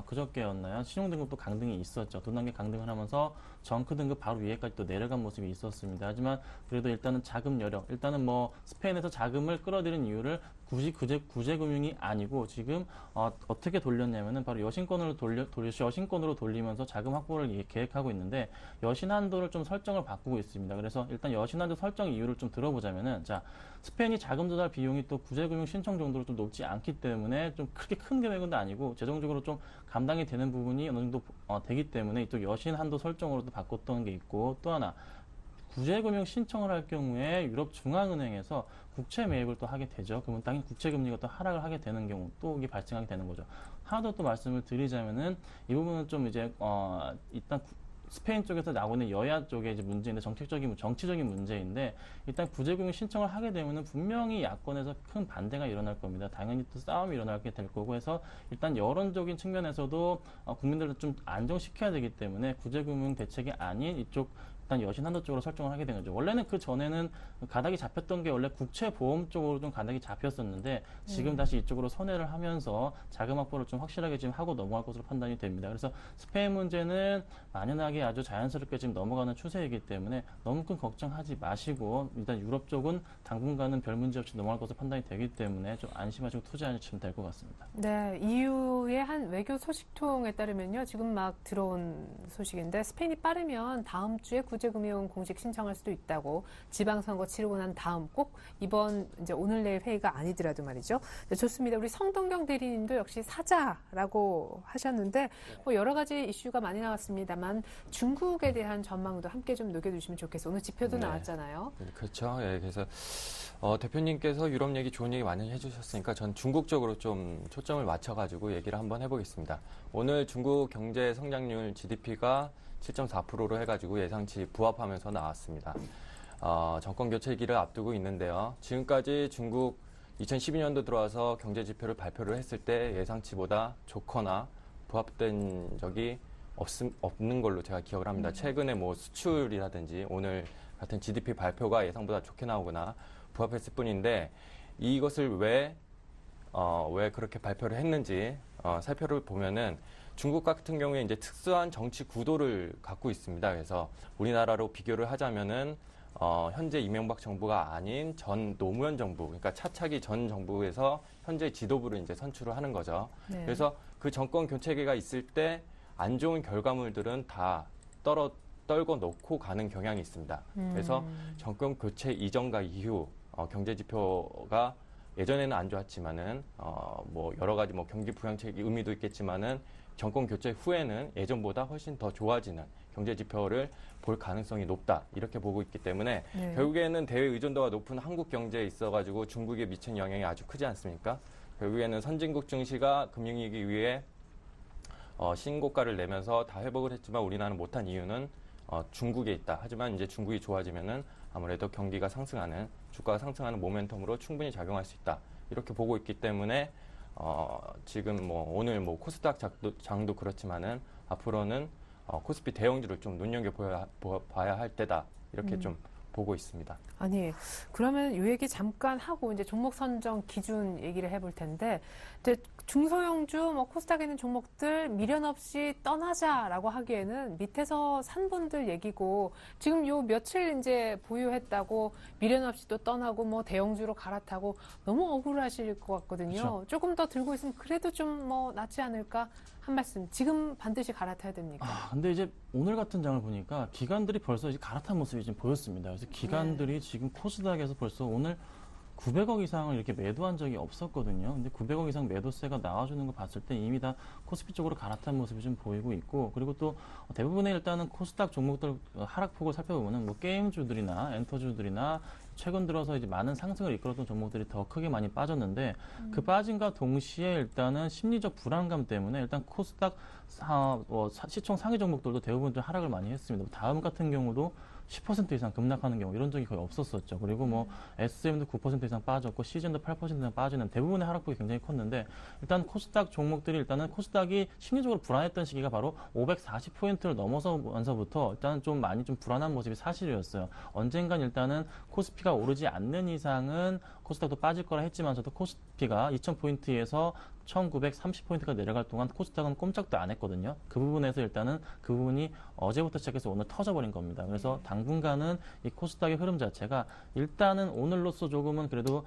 E: 그저께였나요? 신용등급도 강등이 있었죠. 두 단계 강등을 하면서 정크 등급 바로 위에까지 또 내려간 모습이 있었습니다. 하지만 그래도 일단은 자금 여력, 일단은 뭐 스페인에서 자금을 끌어들인 이유를 굳이 구제금융이 아니고 지금 어떻게 돌렸냐면은 바로 여신권으로 돌리면서 자금 확보를 계획하고 있는데, 여신 한도를 좀 설정을 바꾸고 있습니다. 그래서 일단 여신 한도 설정 이유를 좀 들어보자면은, 자, 스페인이 자금 조달 비용이 또 구제금융 신청 정도로 좀 높지 않기 때문에 좀 크게 큰 금액은 아니고 재정적으로 좀 감당이 되는 부분이 어느 정도 되기 때문에 이쪽 여신 한도 설정으로도 바꿨던 게 있고, 또 하나 구제금융 신청을 할 경우에 유럽 중앙은행에서 국채 매입을 또 하게 되죠. 그러면 당연히 국채금리가 또 하락을 하게 되는 경우, 또 이게 발생하게 되는 거죠. 하나 더 또 말씀을 드리자면은, 이 부분은 좀 이제 일단 스페인 쪽에서 나오는 여야 쪽의 이제 문제인데, 정치적인 문제인데, 일단 구제금융 신청을 하게 되면은 분명히 야권에서 큰 반대가 일어날 겁니다. 당연히 또 싸움이 일어나게 될 거고 해서 일단 여론적인 측면에서도 국민들을 좀 안정시켜야 되기 때문에 구제금융 대책이 아닌 이쪽 일단 여신 한도 쪽으로 설정을 하게 된 거죠. 원래는 그 전에는 가닥이 잡혔던 게 원래 국채보험 쪽으로 좀 가닥이 잡혔었는데, 지금 다시 이쪽으로 선회를 하면서 자금 확보를 좀 확실하게 지금 하고 넘어갈 것으로 판단이 됩니다. 그래서 스페인 문제는 만연하게 아주 자연스럽게 지금 넘어가는 추세이기 때문에 너무 큰 걱정하지 마시고, 일단 유럽 쪽은 당분간은 별 문제 없이 넘어갈 것으로 판단이 되기 때문에 좀 안심하시고 투자하시면 될 것 같습니다.
A: 네, EU의 한 외교 소식통에 따르면요, 지금 막 들어온 소식인데, 스페인이 빠르면 다음 주에 구제금융 공식 신청할 수도 있다고 지방선거 치르고 난 다음 꼭 이번 이제 오늘 내일 회의가 아니더라도 말이죠. 네, 좋습니다. 우리 성동경 대리님도 역시 사자라고 하셨는데 뭐 여러 가지 이슈가 많이 나왔습니다만 중국에 대한 전망도 함께 좀 녹여주시면 좋겠어요. 오늘 지표도
F: 네.
A: 나왔잖아요.
F: 그렇죠. 예, 그래서 대표님께서 유럽 얘기 좋은 얘기 많이 해주셨으니까 전 중국 쪽으로 좀 초점을 맞춰가지고 얘기를 한번 해보겠습니다. 오늘 중국 경제 성장률 GDP가 7.4%로 해가지고 예상치 부합하면서 나왔습니다. 정권 교체기를 앞두고 있는데요. 지금까지 중국 2012년도 들어와서 경제 지표를 발표를 했을 때 예상치보다 좋거나 부합된 적이 없는 걸로 제가 기억을 합니다. 최근에 뭐 수출이라든지 오늘 같은 GDP 발표가 예상보다 좋게 나오거나 부합했을 뿐인데 이것을 왜 그렇게 발표를 했는지 살펴보면은 중국 같은 경우에 이제 특수한 정치 구도를 갖고 있습니다. 그래서 우리나라로 비교를 하자면은 현재 이명박 정부가 아닌 전 노무현 정부, 그러니까 차차기 전 정부에서 현재 지도부를 이제 선출을 하는 거죠.
A: 네.
F: 그래서 그 정권 교체기가 있을 때 안 좋은 결과물들은 다 떨궈 놓고 가는 경향이 있습니다. 그래서 정권 교체 이전과 이후 경제 지표가 예전에는 안 좋았지만은 뭐 여러 가지 뭐 경기 부양책의 의미도 있겠지만은 정권 교체 후에는 예전보다 훨씬 더 좋아지는 경제 지표를 볼 가능성이 높다 이렇게 보고 있기 때문에
A: 네.
F: 결국에는 대외 의존도가 높은 한국 경제에 있어가지고 중국에 미친 영향이 아주 크지 않습니까? 결국에는 선진국 증시가 금융위기 위에 신고가를 내면서 다 회복을 했지만 우리나라는 못한 이유는 중국에 있다. 하지만 이제 중국이 좋아지면은 아무래도 경기가 상승하는 주가가 상승하는 모멘텀으로 충분히 작용할 수 있다. 이렇게 보고 있기 때문에 지금 뭐 오늘 뭐 코스닥 장도 그렇지만은 앞으로는 코스피 대형주를 좀 눈여겨 봐야 할 때다. 이렇게 좀 보고 있습니다.
A: 아니, 그러면 이 얘기 잠깐 하고 이제 종목 선정 기준 얘기를 해볼 텐데, 이제 중소형주, 뭐 코스닥에 있는 종목들 미련 없이 떠나자라고 하기에는 밑에서 산 분들 얘기고, 지금 요 며칠 이제 보유했다고 미련 없이 또 떠나고 뭐 대형주로 갈아타고 너무 억울하실 것 같거든요.
E: 그렇죠.
A: 조금 더 들고 있으면 그래도 좀 뭐 낫지 않을까? 한 말씀. 지금 반드시 갈아타야 됩니까?
E: 근데 이제 오늘 같은 장을 보니까 기관들이 벌써 이제 갈아탄 모습이 지금 보였습니다. 그래서 기관들이 지금 코스닥에서 벌써 오늘 900억 이상을 이렇게 매도한 적이 없었거든요. 근데 900억 이상 매도세가 나와주는 거 봤을 때 이미 다 코스피 쪽으로 갈아탄 모습이 좀 보이고 있고, 그리고 또 대부분의 일단은 코스닥 종목들 하락폭을 살펴보면은 뭐 게임주들이나 엔터주들이나 최근 들어서 이제 많은 상승을 이끌었던 종목들이 더 크게 많이 빠졌는데 그 빠짐과 동시에 일단은 심리적 불안감 때문에 일단 코스닥 시총 상위 종목들도 대부분 좀 하락을 많이 했습니다. 다음 같은 경우도 10% 이상 급락하는 경우 이런 적이 거의 없었었죠. 그리고 뭐 SM도 9% 이상 빠졌고 CGN도 8% 이상 빠지는 대부분의 하락폭이 굉장히 컸는데 일단 코스닥 종목들이 일단은 코스닥이 심리적으로 불안했던 시기가 바로 540포인트를 넘어서면서부터 일단은 좀 많이 좀 불안한 모습이 사실이었어요. 언젠간 일단은 코스피가 오르지 않는 이상은 코스닥도 빠질 거라 했지만서도 코스피가 2000포인트에서 1930포인트가 내려갈 동안 코스닥은 꼼짝도 안 했거든요. 그 부분에서 일단은 그 부분이 어제부터 시작해서 오늘 터져버린 겁니다. 그래서 당분간은 이 코스닥의 흐름 자체가 일단은 오늘로서 조금은 그래도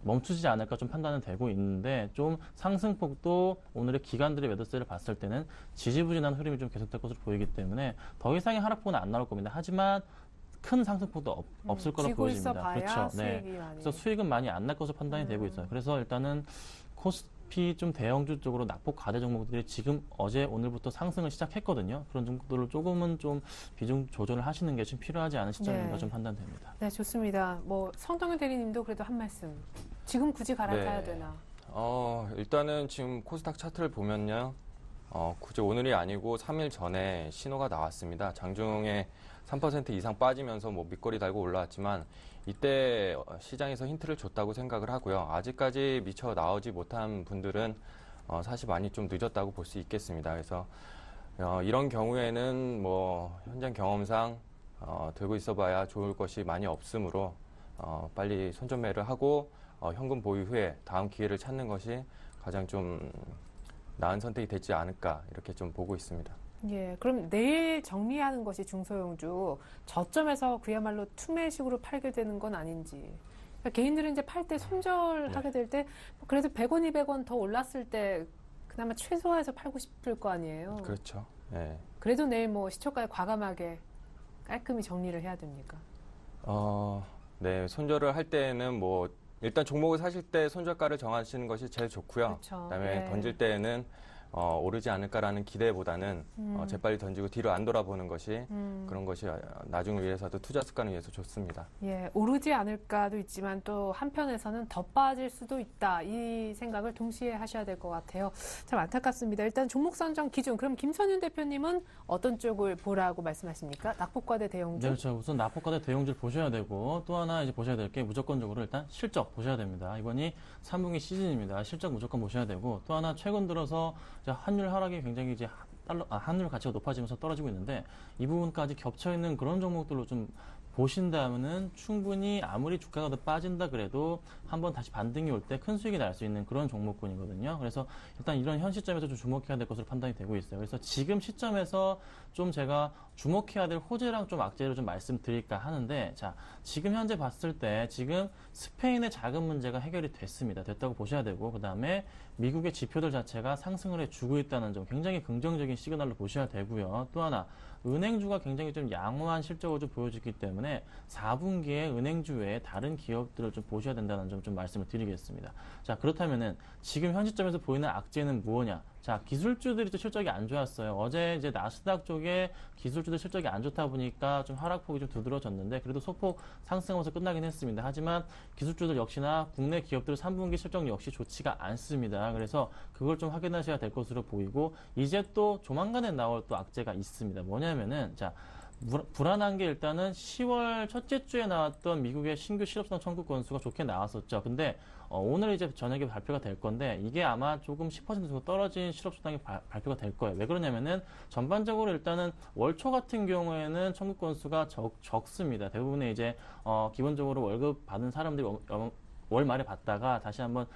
E: 멈추지 않을까 좀 판단은 되고 있는데 좀 상승폭도 오늘의 기관들의 매도세를 봤을 때는 지지부진한 흐름이 좀 계속될 것으로 보이기 때문에 더 이상의 하락폭은 안 나올 겁니다. 하지만 큰 상승폭도 없을 거라
A: 쥐고 있어
E: 보여집니다.
A: 봐야
E: 그렇죠.
A: 수익이 많이.
E: 그래서 수익은 많이 안 날 것으로 판단이 되고 있어요. 그래서 일단은 코스피 좀 대형주 쪽으로 낙폭 과대 종목들이 지금 어제 오늘부터 상승을 시작했거든요. 그런 종목들을 조금은 좀 비중 조절을 하시는 게 좀 필요하지 않은 시점인가
A: 네.
E: 좀 판단됩니다.
A: 네, 좋습니다. 뭐 성동현 대리님도 그래도 한 말씀. 지금 굳이 갈아타야
F: 네.
A: 되나?
F: 일단은 지금 코스닥 차트를 보면요. 굳이 오늘이 아니고 3일 전에 신호가 나왔습니다. 장중에 3% 이상 빠지면서 뭐 밑거리 달고 올라왔지만 이때 시장에서 힌트를 줬다고 생각을 하고요. 아직까지 미처 나오지 못한 분들은 사실 많이 좀 늦었다고 볼 수 있겠습니다. 그래서 이런 경우에는 뭐 현장 경험상 들고 있어봐야 좋을 것이 많이 없으므로 빨리 손절매를 하고 현금 보유 후에 다음 기회를 찾는 것이 가장 좀 나은 선택이 되지 않을까 이렇게 좀 보고 있습니다.
A: 예, 그럼 내일 정리하는 것이 중소형주 저점에서 그야말로 투매식으로 팔게 되는 건 아닌지. 그러니까 개인들은 이제 팔 때 손절하게 될 때 그래도 100원, 200원 더 올랐을 때 그나마 최소화해서 팔고 싶을 거 아니에요.
F: 그렇죠. 예.
A: 그래도 내일 뭐 시초가에 과감하게 깔끔히 정리를 해야 됩니까?
F: 네, 손절을 할 때는 뭐 일단 종목을 사실 때 손절가를 정하시는 것이 제일 좋고요.
A: 그렇죠.
F: 그다음에
A: 네.
F: 던질 때에는 오르지 않을까라는 기대보다는 재빨리 던지고 뒤로 안 돌아보는 것이 그런 것이 나중을 위해서도 투자 습관을 위해서 좋습니다.
A: 예, 오르지 않을까도 있지만 또 한편에서는 더 빠질 수도 있다. 이 생각을 동시에 하셔야 될 것 같아요. 참 안타깝습니다. 일단 종목 선정 기준. 그럼 김선윤 대표님은 어떤 쪽을 보라고 말씀하십니까? 낙폭과 대
E: 네,
A: 대형주?
E: 그렇죠. 우선 낙폭과 대 대형주를 보셔야 되고 또 하나 이제 보셔야 될 게 무조건적으로 일단 실적 보셔야 됩니다. 이번이 3분기 시즌입니다. 실적 무조건 보셔야 되고 또 하나 최근 들어서 이제 환율 하락이 굉장히 이제 환율 가치가 높아지면서 떨어지고 있는데 이 부분까지 겹쳐 있는 그런 종목들로 좀 보신다면은 충분히 아무리 주가가 더 빠진다 그래도 한번 다시 반등이 올 때 큰 수익이 날 수 있는 그런 종목군이거든요. 그래서 일단 이런 현 시점에서 좀 주목해야 될 것으로 판단이 되고 있어요. 그래서 지금 시점에서 좀 제가 주목해야 될 호재랑 좀 악재를 좀 말씀드릴까 하는데, 자, 지금 현재 봤을 때 지금 스페인의 자금 문제가 해결이 됐다고 보셔야 되고, 그 다음에 미국의 지표들 자체가 상승을 해주고 있다는 점 굉장히 긍정적인 시그널로 보셔야 되고요. 또 하나 은행주가 굉장히 좀 양호한 실적을 좀 보여주기 때문에 4분기에 은행주 외에 다른 기업들을 좀 보셔야 된다는 점 좀 말씀을 드리겠습니다. 자, 그렇다면은 지금 현 시점에서 보이는 악재는 뭐냐? 자, 기술주들이 또 실적이 안 좋았어요. 어제 이제 나스닥 쪽에 기술주들 실적이 안 좋다 보니까 좀 하락폭이 좀 두드러졌는데 그래도 소폭 상승하면서 끝나긴 했습니다. 하지만 기술주들 역시나 국내 기업들 3분기 실적 역시 좋지가 않습니다. 그래서 그걸 좀 확인하셔야 될 것으로 보이고, 이제 또 조만간에 나올 또 악재가 있습니다. 뭐냐면은, 자, 불안한 게 일단은 10월 첫째 주에 나왔던 미국의 신규 실업수당 청구 건수가 좋게 나왔었죠. 근데 오늘 이제 저녁에 발표가 될 건데 이게 아마 조금 10% 정도 떨어진 실업수당이 발표가 될 거예요. 왜 그러냐면은 전반적으로 일단은 월초 같은 경우에는 청구 건수가 적습니다. 대부분의 이제 기본적으로 월급 받은 사람들이 월 말에 받다가 다시 한번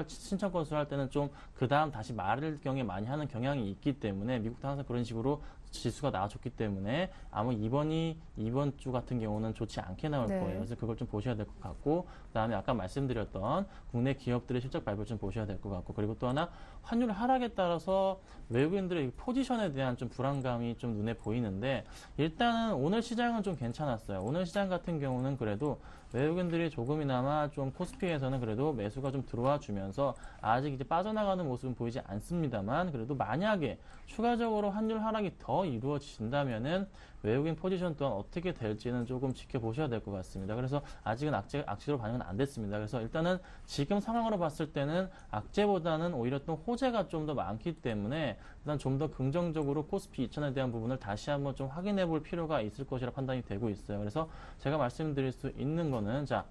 E: 신청 건수를 할 때는 좀 그 다음 다시 말을 경에 많이 하는 경향이 있기 때문에 미국도 항상 그런 식으로 지수가 나와줬기 때문에 아마 이번 주 같은 경우는 좋지 않게 나올
A: 네.
E: 거예요. 그래서 그걸 좀 보셔야 될 것 같고, 그다음에 아까 말씀드렸던 국내 기업들의 실적 발표 좀 보셔야 될 것 같고, 그리고 또 하나 환율 하락에 따라서 외국인들의 포지션에 대한 좀 불안감이 좀 눈에 보이는데, 일단은 오늘 시장은 좀 괜찮았어요. 오늘 시장 같은 경우는 그래도 외국인들이 조금이나마 좀 코스피에서는 그래도 매수가 좀 들어와 주면서 아직 이제 빠져나가는 모습은 보이지 않습니다만, 그래도 만약에 추가적으로 환율 하락이 더 이루어진다면은 외국인 포지션 또한 어떻게 될지는 조금 지켜보셔야 될 것 같습니다. 그래서 아직은 악재로 반영은 안 됐습니다. 그래서 일단은 지금 상황으로 봤을 때는 악재보다는 오히려 또 호재가 좀 더 많기 때문에 일단 좀 더 긍정적으로 코스피 2000에 대한 부분을 다시 한번 좀 확인해 볼 필요가 있을 것이라 판단이 되고 있어요. 그래서 제가 말씀드릴 수 있는 거는, 자,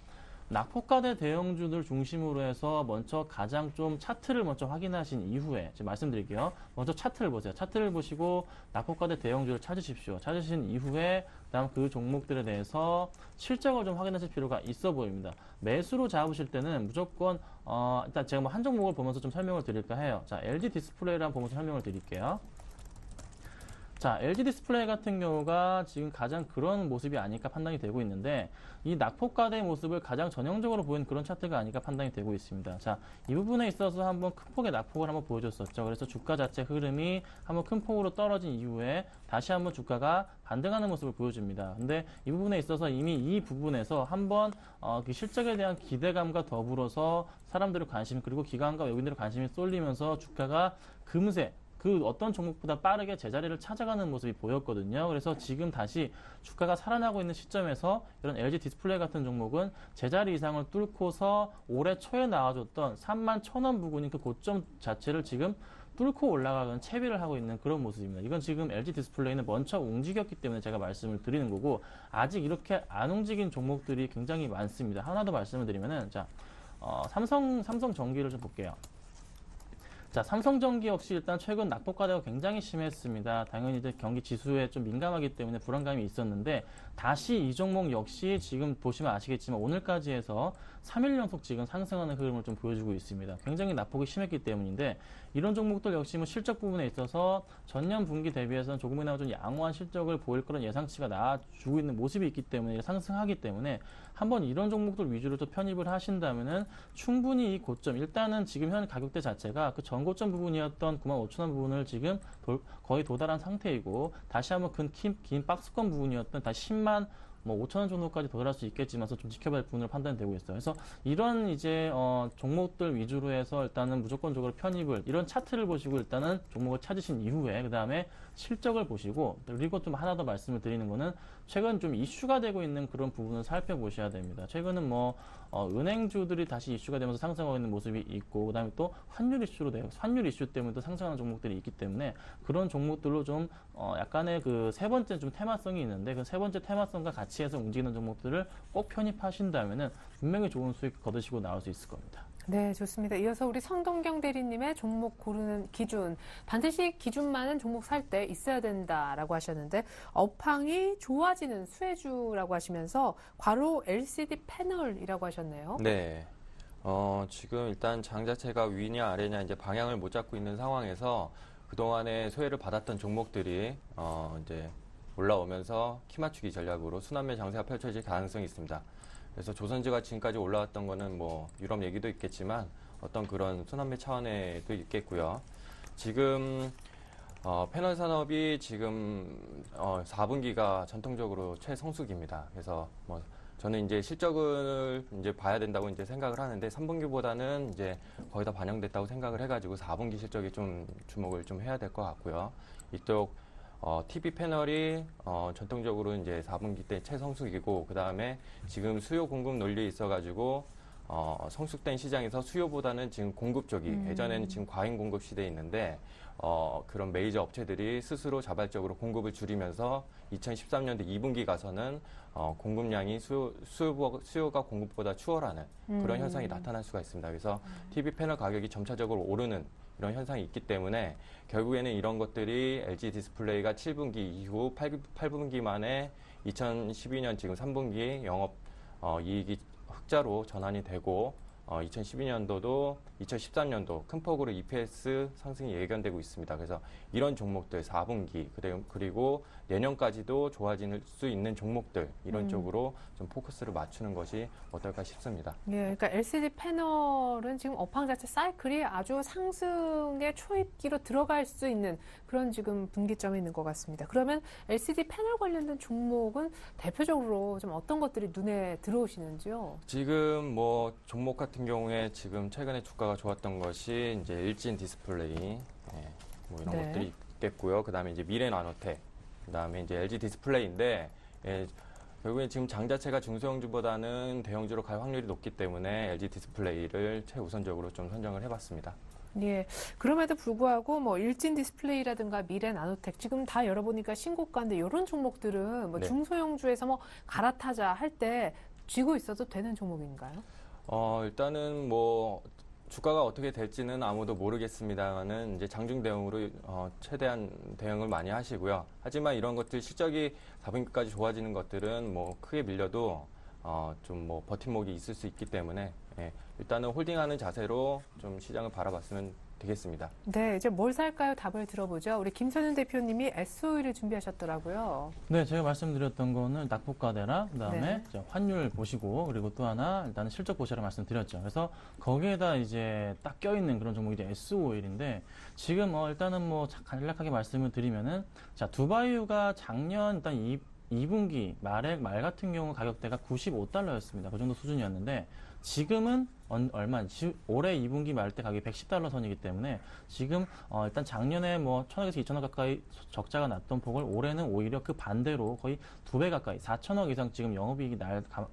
E: 낙폭과대 대형주들 중심으로 해서 먼저 가장 좀 차트를 먼저 확인하신 이후에 지금 말씀드릴게요. 먼저 차트를 보세요. 차트를 보시고 낙폭과대 대형주를 찾으십시오. 찾으신 이후에 그다음 그 종목들에 대해서 실적을 좀 확인하실 필요가 있어 보입니다. 매수로 잡으실 때는 무조건 일단 제가 뭐 한 종목을 보면서 좀 설명을 드릴까 해요. 자, LG 디스플레이를 한번 보면서 설명을 드릴게요. 자, LG 디스플레이 같은 경우가 지금 가장 그런 모습이 아닐까 판단이 되고 있는데, 이 낙폭과대의 모습을 가장 전형적으로 보이는 그런 차트가 아닐까 판단이 되고 있습니다. 자, 이 부분에 있어서 한번 큰 폭의 낙폭을 한번 보여줬었죠. 그래서 주가 자체 흐름이 한번 큰 폭으로 떨어진 이후에 다시 한번 주가가 반등하는 모습을 보여줍니다. 근데 이 부분에 있어서 이미 이 부분에서 한번 그 실적에 대한 기대감과 더불어서 사람들의 관심, 그리고 기관과 외국인들의 관심이 쏠리면서 주가가 금세 그 어떤 종목보다 빠르게 제자리를 찾아가는 모습이 보였거든요. 그래서 지금 다시 주가가 살아나고 있는 시점에서 이런 LG 디스플레이 같은 종목은 제자리 이상을 뚫고서 올해 초에 나와줬던 31,000원 부근인 그 고점 자체를 지금 뚫고 올라가는 채비를 하고 있는 그런 모습입니다. 이건 지금 LG 디스플레이는 먼저 움직였기 때문에 제가 말씀을 드리는 거고, 아직 이렇게 안 움직인 종목들이 굉장히 많습니다. 하나 더 말씀을 드리면은, 자, 삼성전기를 좀 볼게요. 자, 삼성전기 역시 일단 최근 낙폭과대가 굉장히 심했습니다. 당연히 이제 경기 지수에 좀 민감하기 때문에 불안감이 있었는데, 다시 이 종목 역시 지금 보시면 아시겠지만 오늘까지 해서 3일 연속 지금 상승하는 흐름을 좀 보여주고 있습니다. 굉장히 낙폭이 심했기 때문인데, 이런 종목들 역시 뭐 실적 부분에 있어서 전년 분기 대비해서는 조금이나마 좀 양호한 실적을 보일 그런 예상치가 나와주고 있는 모습이 있기 때문에 상승하기 때문에 한번 이런 종목들 위주로 또 편입을 하신다면은 충분히 이 고점, 일단은 지금 현 가격대 자체가 그 전 전고점 부분이었던 95,000원 부분을 지금 거의 도달한 상태이고 다시 한번 긴 박스권 부분이었던 다시 10만 5,000원 정도까지 도달할 수 있겠지만서 좀 지켜봐야 할 부분으로 판단되고 있어요. 그래서 이런 이제 종목들 위주로 해서 일단은 무조건적으로 편입을 이런 차트를 보시고 일단은 종목을 찾으신 이후에 그 다음에 실적을 보시고 그리고 좀 하나 더 말씀을 드리는 거는 최근 좀 이슈가 되고 있는 그런 부분을 살펴보셔야 됩니다. 최근은 은행주들이 다시 이슈가 되면서 상승하고 있는 모습이 있고 그다음에 또 환율 이슈 때문에 또 상승하는 종목들이 있기 때문에 그런 종목들로 좀 약간의 그 세 번째 좀 테마성이 있는데 그 세 번째 테마성과 같이 해서 움직이는 종목들을 꼭 편입하신다면은 분명히 좋은 수익 거두시고 나올 수 있을 겁니다.
A: 네, 좋습니다. 이어서 우리 성동경 대리님의 종목 고르는 기준, 반드시 기준 많은 종목 살 때 있어야 된다라고 하셨는데 업황이 좋아지는 수혜주라고 하시면서 괄호 LCD 패널이라고 하셨네요.
F: 네. 지금 일단 장 자체가 위냐 아래냐 이제 방향을 못 잡고 있는 상황에서 그동안에 소외를 받았던 종목들이 이제 올라오면서 키 맞추기 전략으로 순환매 장세가 펼쳐질 가능성이 있습니다. 그래서 조선주가 지금까지 올라왔던 거는 유럽 얘기도 있겠지만 어떤 그런 순환매 차원에도 있겠고요. 지금 패널 산업이 지금 4분기가 전통적으로 최성수기입니다. 그래서 저는 이제 실적을 이제 봐야 된다고 이제 생각을 하는데 3분기보다는 이제 거의 다 반영됐다고 생각을 해가지고 4분기 실적이 좀 주목을 좀 해야 될 것 같고요. 이쪽 TV 패널이 전통적으로 이제 4분기 때 최성수기고 그 다음에 지금 수요 공급 논리에 있어가지고 성숙된 시장에서 수요보다는 지금 공급 쪽이 예전에는 지금 과잉 공급 시대에 있는데 그런 메이저 업체들이 스스로 자발적으로 공급을 줄이면서 2013년도 2분기 가서는 공급량이 수요가 공급보다 추월하는 그런 현상이 나타날 수가 있습니다. 그래서 TV 패널 가격이 점차적으로 오르는 이런 현상이 있기 때문에 결국에는 이런 것들이 LG 디스플레이가 7분기 이후 8분기 만에 2012년 지금 3분기 영업 이익이 흑자로 전환이 되고 2012년도도 2013년도 큰 폭으로 EPS 상승이 예견되고 있습니다. 그래서 이런 종목들 4분기 그리고 내년까지도 좋아질 수 있는 종목들 이런 쪽으로 좀 포커스를 맞추는 것이 어떨까 싶습니다.
A: 예, 그러니까 LCD 패널은 지금 업황 자체 사이클이 아주 상승의 초입기로 들어갈 수 있는 그런 지금 분기점이 있는 것 같습니다. 그러면 LCD 패널 관련된 종목은 대표적으로 좀 어떤 것들이 눈에 들어오시는지요?
F: 지금 종목 같은 경우에 지금 최근에 주가가 좋았던 것이 이제 일진 디스플레이 이런
A: 네.
F: 것들이 있겠고요. 그다음에 이제 미래 나노텍, 그다음에 이제 LG 디스플레이인데 결국에 지금 장 자체가 중소형주보다는 대형주로 갈 확률이 높기 때문에 LG 디스플레이를 최우선적으로 좀 선정을 해봤습니다.
A: 예. 그럼에도 불구하고 일진 디스플레이라든가 미래 나노텍 지금 다 열어보니까 신고가인데 이런 종목들은
F: 네.
A: 중소형주에서 갈아타자 할 때 쥐고 있어도 되는 종목인가요?
F: 일단은 주가가 어떻게 될지는 아무도 모르겠습니다만은 이제 장중 대응으로 최대한 대응을 많이 하시고요. 하지만 이런 것들 실적이 4분기까지 좋아지는 것들은 크게 밀려도 좀 버팀목이 있을 수 있기 때문에 일단은 홀딩하는 자세로 좀 시장을 바라봤으면 되겠습니다.
A: 네, 이제 뭘 살까요? 답을 들어보죠. 우리 김선윤 대표님이 SOE를 준비하셨더라고요.
E: 네, 제가 말씀드렸던 거는 낙폭과대라 그다음에
A: 네.
E: 이제 환율 보시고 그리고 또 하나 일단은 실적 보시라 말씀드렸죠. 그래서 거기에다 이제 딱 껴있는 그런 종목이 이제 S-오일인데 지금 일단은 간략하게 말씀을 드리면은 자 두바이유가 작년 일단 2분기 말 같은 경우 가격대가 $95였습니다. 그 정도 수준이었는데 지금은 올해 2분기 말 때 가격이 $110 선이기 때문에 지금 일단 작년에 1,000억에서 2,000억 가까이 적자가 났던 폭을 올해는 오히려 그 반대로 거의 2배 가까이 4,000억 이상 지금 영업이익이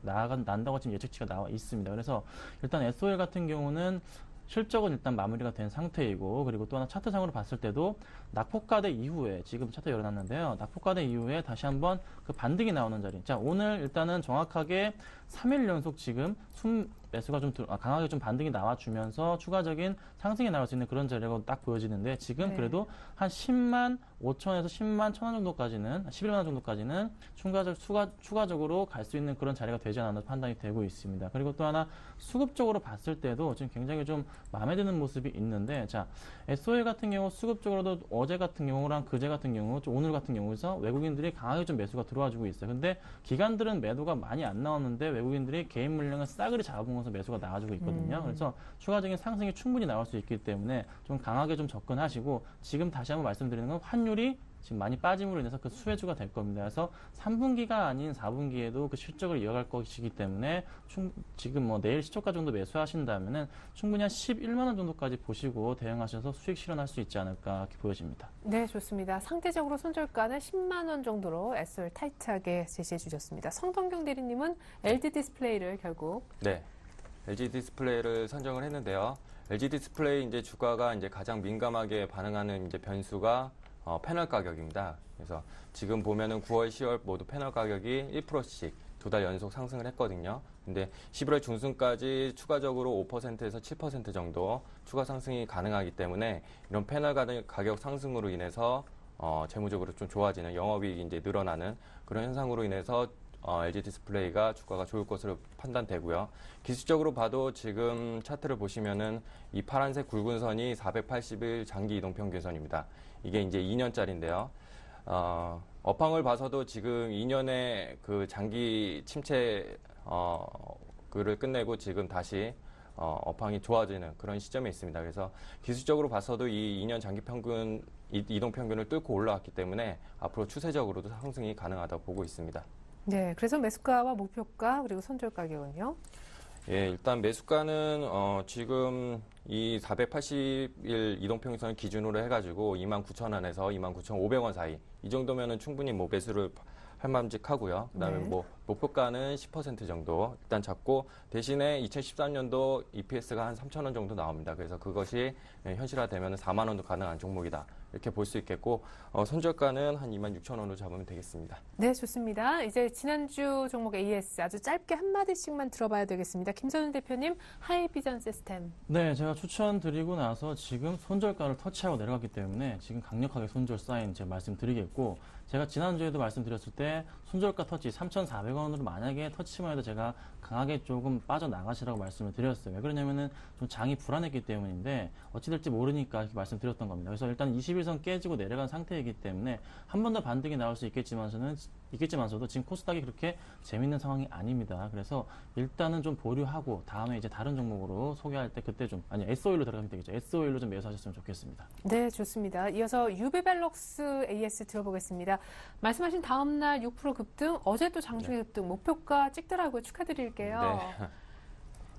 E: 난다고 지금 예측치가 나와 있습니다. 그래서 일단 SOL 같은 경우는 실적은 일단 마무리가 된 상태이고 그리고 또 하나 차트상으로 봤을 때도 낙폭과대 이후에 지금 차트 열어놨는데요. 낙폭과대 이후에 다시 한번 그 반등이 나오는 자리. 자, 오늘 일단은 정확하게 3일 연속 지금 매수가 좀 강하게 좀 반등이 나와주면서 추가적인 상승이 나올 수 있는 그런 자리가 딱 보여지는데 지금
A: 네. 그래도
E: 그래도 한 10만 5천에서 10만 1,000원 정도까지는 11만 원 정도까지는 추가적으로 갈 수 있는 그런 자리가 되지 않았나 판단이 되고 있습니다. 그리고 또 하나 수급적으로 봤을 때도 지금 굉장히 좀 마음에 드는 모습이 있는데 자 SOL 같은 경우 수급적으로도 어제 같은 경우랑 그제 같은 경우, 좀 오늘 같은 경우에서 외국인들이 강하게 좀 매수가 들어와주고 있어요. 근데 기관들은 매도가 많이 안 나왔는데 외국인들이 개인 물량을 싸그리 잡으면서 매수가 나와주고 있거든요. 그래서 추가적인 상승이 충분히 나올 수 있기 때문에 좀 강하게 좀 접근하시고, 지금 다시 한번 말씀드리는 건 환율이 지금 많이 빠짐으로 인해서 그 수혜주가 될 겁니다. 그래서 3분기가 아닌 4분기에도 그 실적을 이어갈 것이기 때문에 지금 뭐 내일 시초가 정도 매수하신다면은 충분히 한 11만 원 정도까지 보시고 대응하셔서 수익 실현할 수 있지 않을까 이렇게 보여집니다.
A: 네, 좋습니다. 상대적으로 손절가는 10만 원 정도로 SOL 타이트하게 제시해 주셨습니다. 성동경 대리님은 LG 디스플레이를 결국
F: 네, LG 디스플레이를 선정을 했는데요. LG 디스플레이 이제 주가가 이제 가장 민감하게 반응하는 이제 변수가 패널 가격입니다. 그래서 지금 보면은 9월, 10월 모두 패널 가격이 1%씩 2달 연속 상승을 했거든요. 근데 11월 중순까지 추가적으로 5%에서 7% 정도 추가 상승이 가능하기 때문에 이런 패널 가격 상승으로 인해서 재무적으로 좀 좋아지는, 영업이익이 이제 늘어나는 그런 현상으로 인해서 LG 디스플레이가 주가가 좋을 것으로 판단되고요. 기술적으로 봐도 지금 차트를 보시면은 이 파란색 굵은 선이 480일 장기 이동 평균선입니다. 이게 이제 2년짜리인데요. 업황을 봐서도 지금 2년의 그 장기 침체 그를 끝내고 지금 다시 업황이 좋아지는 그런 시점에 있습니다. 그래서 기술적으로 봐서도 이 2년 장기 평균 이동 평균을 뚫고 올라왔기 때문에 앞으로 추세적으로도 상승이 가능하다고 보고 있습니다.
A: 네, 그래서 매수가와 목표가 그리고 손절 가격은요?
F: 예, 일단 매수가는 지금 이 480일 이동평균선을 기준으로 해가지고 29,000원에서 29,500원 사이, 이 정도면은 충분히 뭐 매수를 할 만직하고요. 그다음에
A: 네.
F: 뭐 목표가는 10% 정도 일단 잡고, 대신에 2013년도 EPS가 한 3,000원 정도 나옵니다. 그래서 그것이 현실화되면 4만 원도 가능한 종목이다, 이렇게 볼 수 있겠고, 손절가는 한 26,000원으로 잡으면 되겠습니다.
A: 네, 좋습니다. 이제 지난주 종목 AS 아주 짧게 한마디씩만 들어봐야 되겠습니다. 김선우 대표님, 하이비전 시스템.
E: 네, 제가 추천드리고 나서 지금 손절가를 터치하고 내려갔기 때문에 지금 강력하게 손절 사인 제가 말씀드리겠고, 제가 지난주에도 말씀드렸을 때 손절가 터치 3,400원으로 만약에 터치만 해도 제가 강하게 조금 빠져나가시라고 말씀을 드렸어요. 왜 그러냐면은 좀 장이 불안했기 때문인데 어찌 될지 모르니까 이렇게 말씀드렸던 겁니다. 그래서 일단 21선 깨지고 내려간 상태이기 때문에 한 번 더 반등이 나올 수 있겠지만서도 지금 코스닥이 그렇게 재밌는 상황이 아닙니다. 그래서 일단은 좀 보류하고 다음에 이제 다른 종목으로 소개할 때 그때 좀, 아니 SO일로 들어가면 되겠죠. SO일로 좀 매수하셨으면 좋겠습니다.
A: 네, 좋습니다. 이어서 유비벨럭스 AS 들어보겠습니다. 말씀하신 다음날 6% 급등, 어제도 장중에 급등, 목표가 찍더라고요. 축하드릴게요.
F: 네.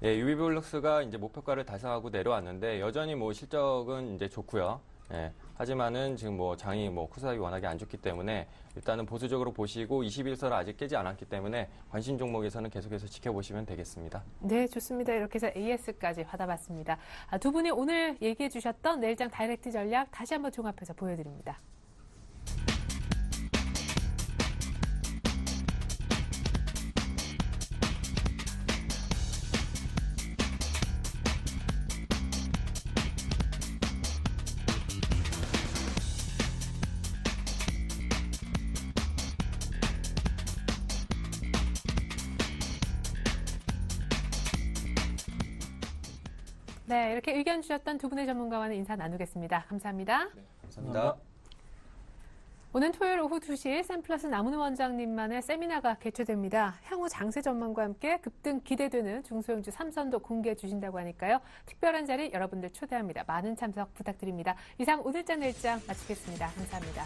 F: 예, 유비블럭스가 이제 목표가를 달성하고 내려왔는데 여전히 뭐 실적은 이제 좋고요. 예, 하지만은 지금 뭐 장이 뭐 코스닥이 워낙에 안 좋기 때문에 일단은 보수적으로 보시고 21선을 아직 깨지 않았기 때문에 관심 종목에서는 계속해서 지켜보시면 되겠습니다.
A: 네, 좋습니다. 이렇게 해서 AS까지 받아봤습니다. 두 분이 오늘 얘기해 주셨던 내일장 다이렉트 전략 다시 한번 종합해서 보여드립니다. 네, 이렇게 의견 주셨던 두 분의 전문가와는 인사 나누겠습니다. 감사합니다.
F: 네, 감사합니다.
A: 오늘 토요일 오후 2시 샘플러스 남은우 원장님만의 세미나가 개최됩니다. 향후 장세 전망과 함께 급등 기대되는 중소형주 3선도 공개해 주신다고 하니까요. 특별한 자리 여러분들 초대합니다. 많은 참석 부탁드립니다. 이상 오늘장 내일장 마치겠습니다. 감사합니다.